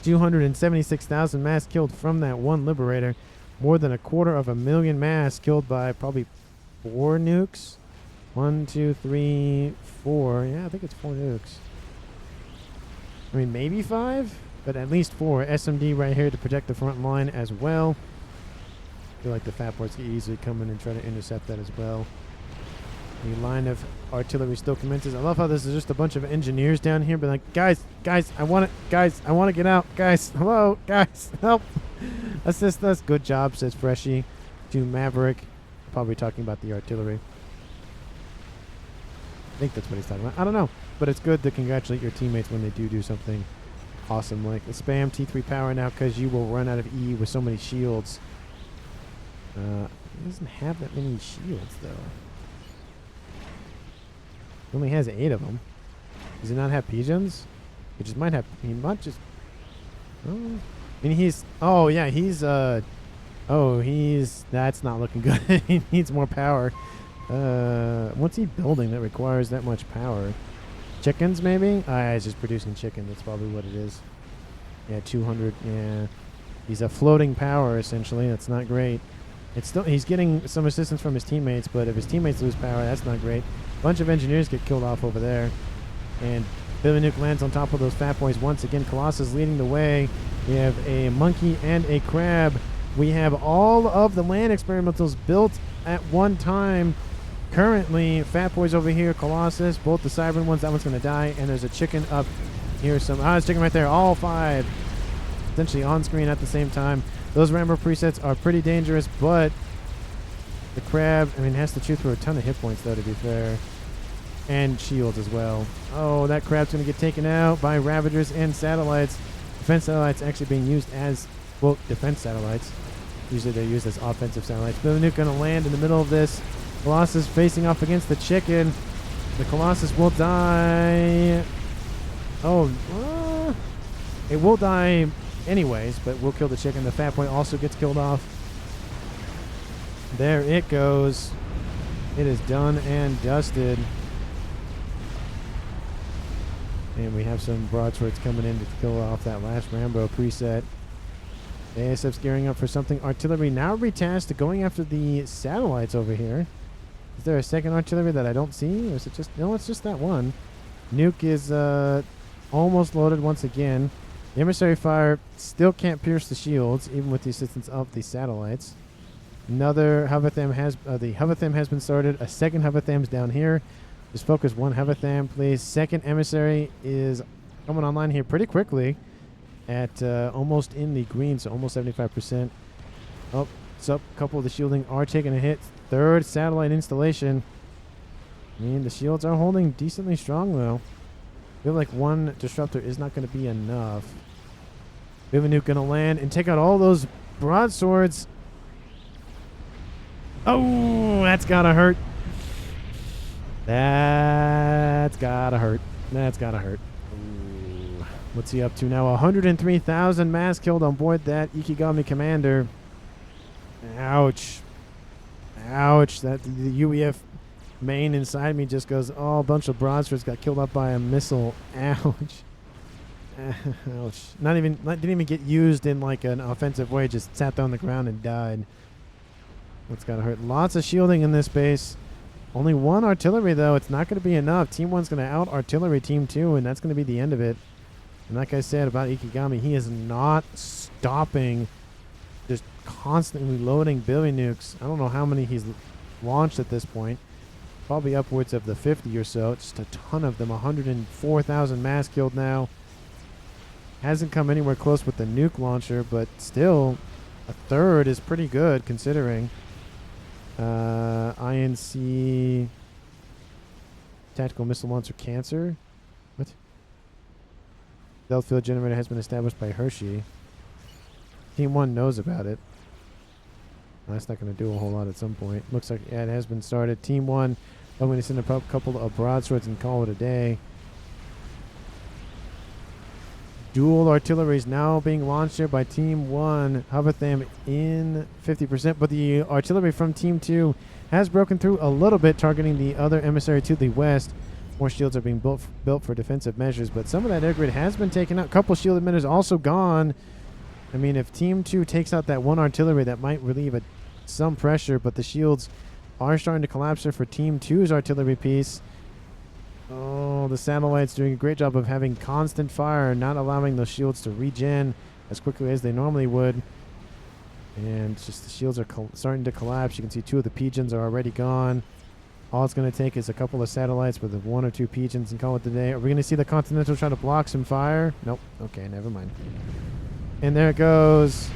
276,000 mass killed from that one Liberator. More than 250,000 mass killed by probably 4 nukes. 1, 2, 3, 4. Yeah, I think it's 4 nukes. I mean, maybe 5, but at least 4. SMD right here to protect the front line as well. I feel like the Fat Boys can easily come in and try to intercept that as well. The line of artillery still commences. I love how this is just a bunch of engineers down here, but like, guys, I want to get out, guys. Hello, guys, help, assist us. Good job, says Freshie to Maverick. Probably talking about the artillery. I think that's what he's talking about. I don't know, but it's good to congratulate your teammates when they do something awesome, like spam T3 power now because you will run out of E with so many shields. He doesn't have that many shields though. He only has 8 of them. Does he not have pigeons? He just might have. He might just. Oh, I mean, he's. Oh yeah, he's. Oh, he's. That's not looking good. He needs more power. What's he building that requires that much power? Chickens, maybe? He's just producing chicken. That's probably what it is. Yeah, 200. Yeah, he's a floating power essentially. That's not great. It's still. He's getting some assistance from his teammates, but if his teammates lose power, that's not great. Bunch of engineers get killed off over there. And Billy Nuke lands on top of those fat boys once again. Colossus leading the way. We have a monkey and a crab. We have all of the land experimentals built at one time. Currently, fat boys over here, Colossus, both the Cybern ones. That one's going to die. And there's a chicken up here. There's chicken right there. All 5 essentially on screen at the same time. Those Rambo presets are pretty dangerous, but the crab, I mean, has to chew through a ton of hit points, though, to be fair. And shields as well. Oh, that crab's going to get taken out by Ravagers and satellites. Defense satellites actually being used as, well, defense satellites. Usually they're used as offensive satellites. Billy Nuke going to land in the middle of this. Colossus facing off against the chicken. The Colossus will die. Oh, it will die anyways, but we'll kill the chicken. The fat boy also gets killed off. There it goes. It is done and dusted. And we have some broadswords coming in to kill off that last Rambo preset. The ASF's gearing up for something. Artillery now retasked to going after the satellites over here. Is there a second artillery that I don't see? Or is it just... No, it's just that one. Nuke is almost loaded once again. The emissary fire still can't pierce the shields, even with the assistance of the satellites. Another Hovatham has... the Hovatham has been started. A second Hovatham's down here. Just focus one Hovatham, please. Second emissary is coming online here pretty quickly at almost in the green, so almost 75%. Oh, it's up. A couple of the shielding are taking a hit. Third satellite installation. I mean, the shields are holding decently strong, though. I feel like one disruptor is not going to be enough. We have a nuke going to land and take out all those broadswords. Oh, that's got to hurt. That's gotta hurt. That's gotta hurt. Ooh. What's he up to now? 103,000 mass killed on board that Ikigami commander. Ouch. Ouch. That the UEF main inside me just goes, oh, a bunch of broadswords got killed up by a missile. Ouch. Ouch. Didn't even get used in like an offensive way. Just sat down on the ground and died. What's gotta hurt? Lots of shielding in this base. Only one artillery, though. It's not going to be enough. Team 1's going to out-artillery Team 2, and that's going to be the end of it. And like I said about Ikigami, he is not stopping, just constantly loading Billy Nukes. I don't know how many he's launched at this point. Probably upwards of the 50 or so. Just a ton of them. 104,000 mass killed now. Hasn't come anywhere close with the nuke launcher, but still, a third is pretty good considering. INC tactical missile launcher cancer. What? Stealth field generator has been established by Hershey. Team 1 knows about it. Well, that's not going to do a whole lot at some point. Looks like it has been started. Team 1, I'm going to send a couple of broadswords and call it a day. Dual artillery is now being launched here by Team 1. Hovatham in 50%, but the artillery from Team 2 has broken through a little bit, targeting the other emissary to the west. More shields are being built for defensive measures, but some of that air grid has been taken out. A couple shield emitters also gone. I mean, if Team 2 takes out that one artillery, that might relieve some pressure, but the shields are starting to collapse here for Team 2's artillery piece. Oh, the satellites doing a great job of having constant fire, not allowing those shields to regen as quickly as they normally would. And just the shields are starting to collapse. You can see 2 of the pigeons are already gone. All it's going to take is a couple of satellites with 1 or 2 pigeons and call it the day. Are we going to see the Continental try to block some fire? Nope. Okay, never mind. And there it goes.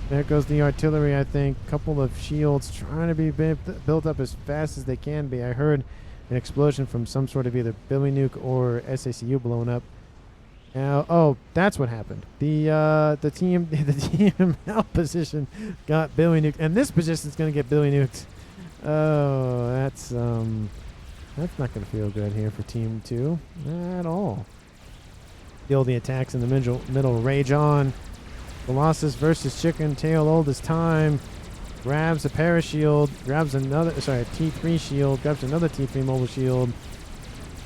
There goes the artillery, I think. Couple of shields trying to be built up as fast as they can be. I heard an explosion from some sort of either Billy Nuke or SACU blown up. Now, oh, that's what happened. The team out position got Billy Nuked, and this position is going to get Billy Nuked. Oh, that's not going to feel good here for Team 2 at all. Kill the attacks in the middle. Rage on. Colossus versus Chicken. Tail old as time. Grabs a parashield. Grabs another. Sorry, a T3 shield. Grabs another T3 mobile shield.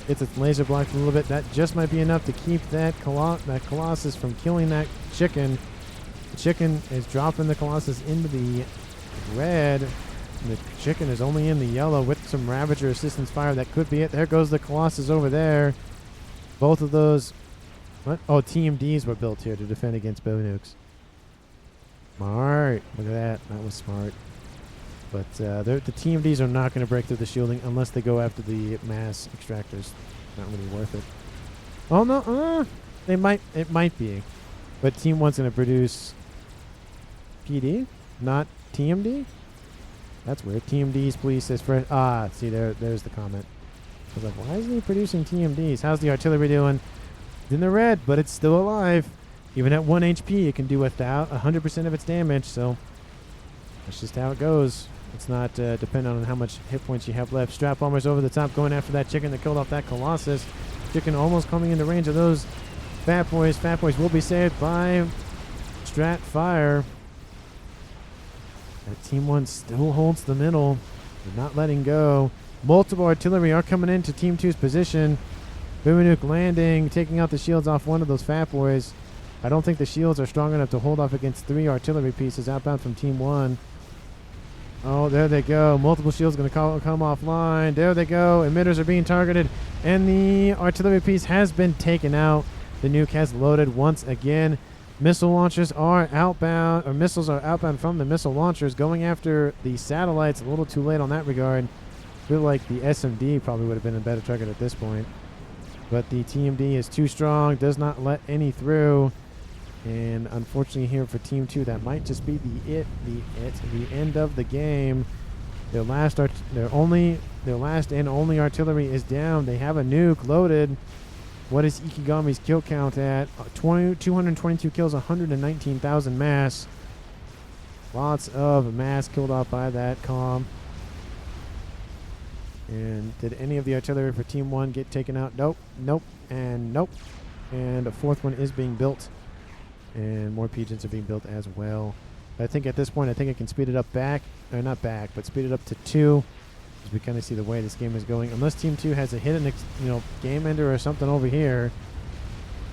Gets its laser blocked a little bit. That just might be enough to keep that Colossus from killing that Chicken. The Chicken is dropping the Colossus into the red. And the Chicken is only in the yellow with some Ravager assistance fire. That could be it. There goes the Colossus over there. Both of those. What? Oh, TMDs were built here to defend against Billy Nukes. Smart. Look at that. That was smart. But the TMDs are not going to break through the shielding unless they go after the mass extractors. Not really worth it. Oh, no. They might. It might be. But Team 1's going to produce PD, not TMD? That's weird. TMDs, please, says Fred. Ah, see, there's the comment. I was like, why isn't he producing TMDs? How's the artillery doing? It's in the red, but it's still alive. Even at 1 HP, it can do without 100% of its damage, so that's just how it goes. It's not dependent on how much hit points you have left. Strap Bomber's over the top, going after that Chicken that killed off that Colossus. Chicken almost coming into range of those Fat Boys. Fat Boys will be saved by Strat Fire. Team 1 still holds the middle. They're not letting go. Multiple artillery are coming into Team 2's position. Nuke landing, taking out the shields off one of those Fat Boys. I don't think the shields are strong enough to hold off against 3 artillery pieces outbound from Team 1. Oh, there they go. Multiple shields going to come offline. There they go. Emitters are being targeted. And the artillery piece has been taken out. The nuke has loaded once again. Missile launchers are outbound, or missiles are outbound from the missile launchers, going after the satellites. A little too late on that regard. I feel like the SMD probably would have been a better target at this point. But the TMD is too strong, does not let any through. And unfortunately here for Team 2, that might just be the end of the game. Their last and only artillery is down. They have a nuke loaded. What is Ikigami's kill count at? 222 kills, 119,000 mass. Lots of mass killed off by that comm. And did any of the artillery for Team 1 get taken out? Nope, nope, and nope. And a 4th one is being built. And more pigeons are being built as well. I think at this point, I think I can speed it up back. Or not back, but speed it up to 2. As we kind of see the way this game is going. Unless Team 2 has a hidden game ender or something over here.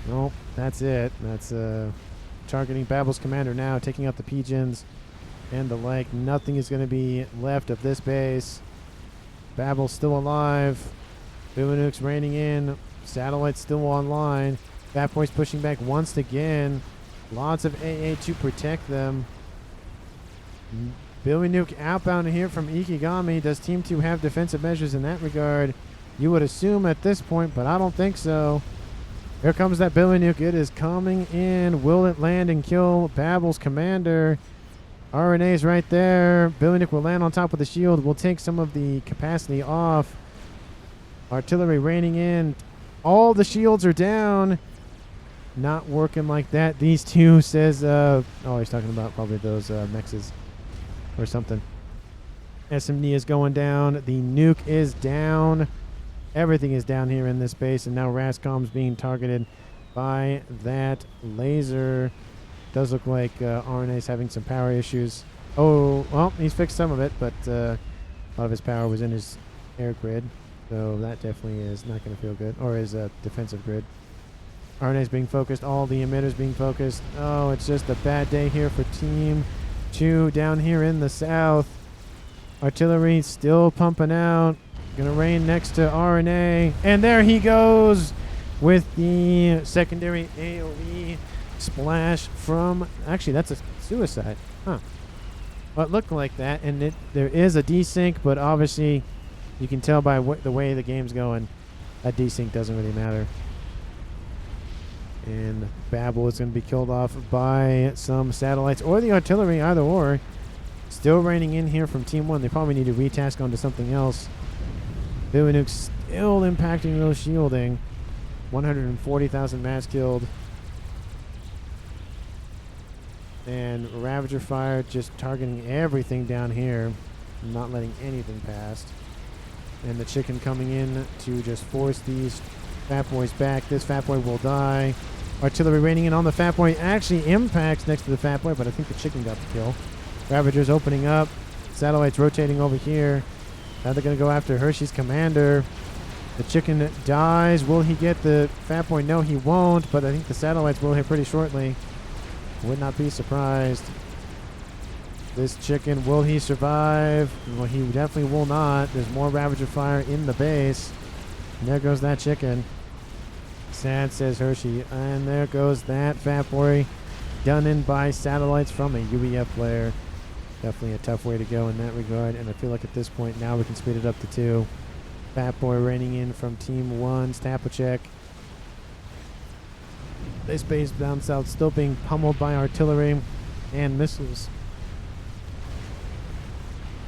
Nope, that's it. That's targeting Babel's commander now, taking out the pigeons and the like. Nothing is going to be left of this base. Babel's still alive. Nuke's raining in. Satellite's still online. Fat Boy's pushing back once again. Lots of AA to protect them. Billy Nuke outbound here from Ikigami. Does Team 2 have defensive measures in that regard? You would assume at this point, but I don't think so. Here comes that Billy Nuke. It is coming in. Will it land and kill Babel's commander? RNA's right there. Billy Nuke will land on top of the shield. Will take some of the capacity off. Artillery raining in. All the shields are down. Not working like that. These two says, oh, he's talking about probably those mexes or something. SMD is going down. The nuke is down. Everything is down here in this base. And now Rascom's being targeted by that laser. Does look like RNA's having some power issues. Oh, well, he's fixed some of it, but a lot of his power was in his air grid. So that definitely is not going to feel good. Or his defensive grid. RNA's being focused. All the emitters being focused. Oh, it's just a bad day here for Team 2 down here in the south. Artillery still pumping out. Gonna rain next to RNA. And there he goes with the secondary AoE splash from... Actually, that's a suicide. Huh. Well, it looked like that. And there is a desync, but obviously You can tell by the way the game's going, that desync doesn't really matter. And Babel is going to be killed off by some satellites or the artillery, either or. Still raining in here from Team 1. They probably need to retask onto something else. Nuke still impacting those shielding. 140,000 mass killed. And Ravager fire just targeting everything down here. Not letting anything past. And the chicken coming in to just force these Fat Boys back. This Fat Boy will die. Artillery raining in on the Fat Boy. Actually impacts next to the Fat Boy, but I think the chicken got the kill. Ravagers opening up. Satellites rotating over here. Now they're going to go after Hershey's commander. The chicken dies. Will he get the Fat Boy? No, he won't, but I think the satellites will hit pretty shortly. Would not be surprised. This chicken, will he survive? Well, he definitely will not. There's more Ravager fire in the base. And there goes that chicken. Sad, says Hershey. And there goes that Fat Boy. Done in by satellites from a UEF player. Definitely a tough way to go in that regard. And I feel like at this point now we can speed it up to 2. Fat Boy raining in from Team 1's Tapachek. This base down south still being pummeled by artillery and missiles.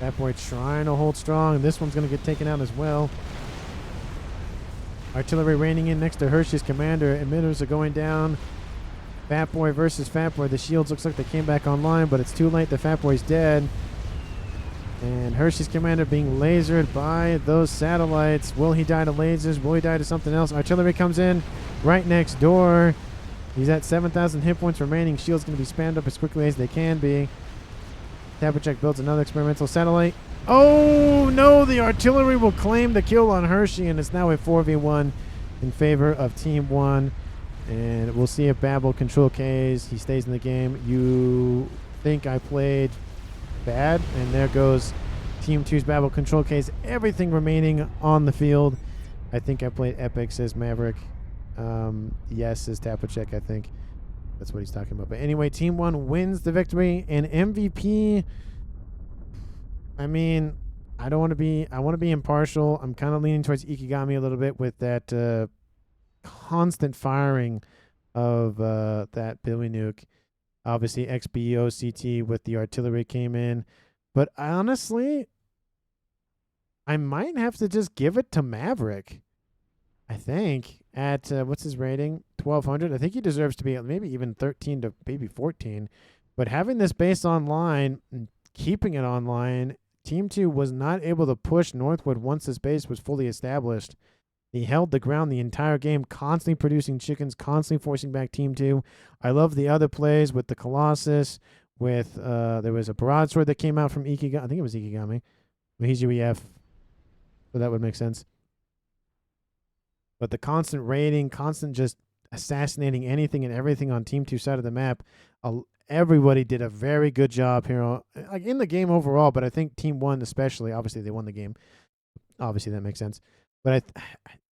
Fat Boy trying to hold strong. This one's going to get taken out as well. Artillery raining in next to Hershey's commander. Emitters are going down. Fat Boy versus Fat Boy. The shields looks like they came back online, but it's too late. The Fat Boy's dead. And Hershey's commander being lasered by those satellites. Will he die to lasers? Will he die to something else? Artillery comes in right next door. He's at 7,000 hit points remaining. Shield's going to be spammed up as quickly as they can be. Tapachek builds another experimental satellite. Oh, no. The artillery will claim the kill on Hershey, and it's now a 4v1 in favor of Team 1. And we'll see if Babel control Ks. He stays in the game. You think I played bad? And there goes Team 2's Babel control Ks. Everything remaining on the field. I think I played epic, says Maverick. Yes, says Tapachek, I think. That's what he's talking about. But anyway, Team 1 wins the victory. And MVP, I mean, I want to be impartial. I'm kind of leaning towards Ikigami a little bit with that constant firing of that Billy Nuke. Obviously, XBOCT with the artillery came in. But honestly, I might have to just give it to Maverick. I think at, what's his rating? 1,200. I think he deserves to be at maybe even 13 to maybe 14. But having this base online and keeping it online, Team 2 was not able to push northward once this base was fully established. He held the ground the entire game, constantly producing chickens, constantly forcing back Team 2. I love the other plays with the Colossus, with, there was a broadsword that came out from Ikigami. I think it was Ikigami. Well, he's UEF, so that would make sense. But the constant raiding, constant just assassinating anything and everything on Team 2 side of the map, everybody did a very good job here, like in the game overall. But I think Team 1 especially, obviously they won the game. Obviously that makes sense. But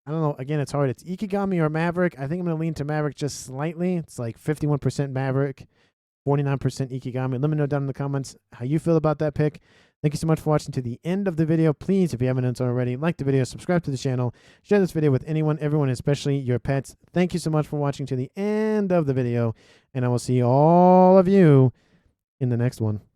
I don't know. Again, it's hard. It's Ikigami or Maverick. I think I'm going to lean to Maverick just slightly. It's like 51% Maverick, 49% Ikigami. Let me know down in the comments how you feel about that pick. Thank you so much for watching to the end of the video. Please, if you haven't done so already, like the video, subscribe to the channel, share this video with anyone, everyone, especially your pets. Thank you so much for watching to the end of the video, and I will see all of you in the next one.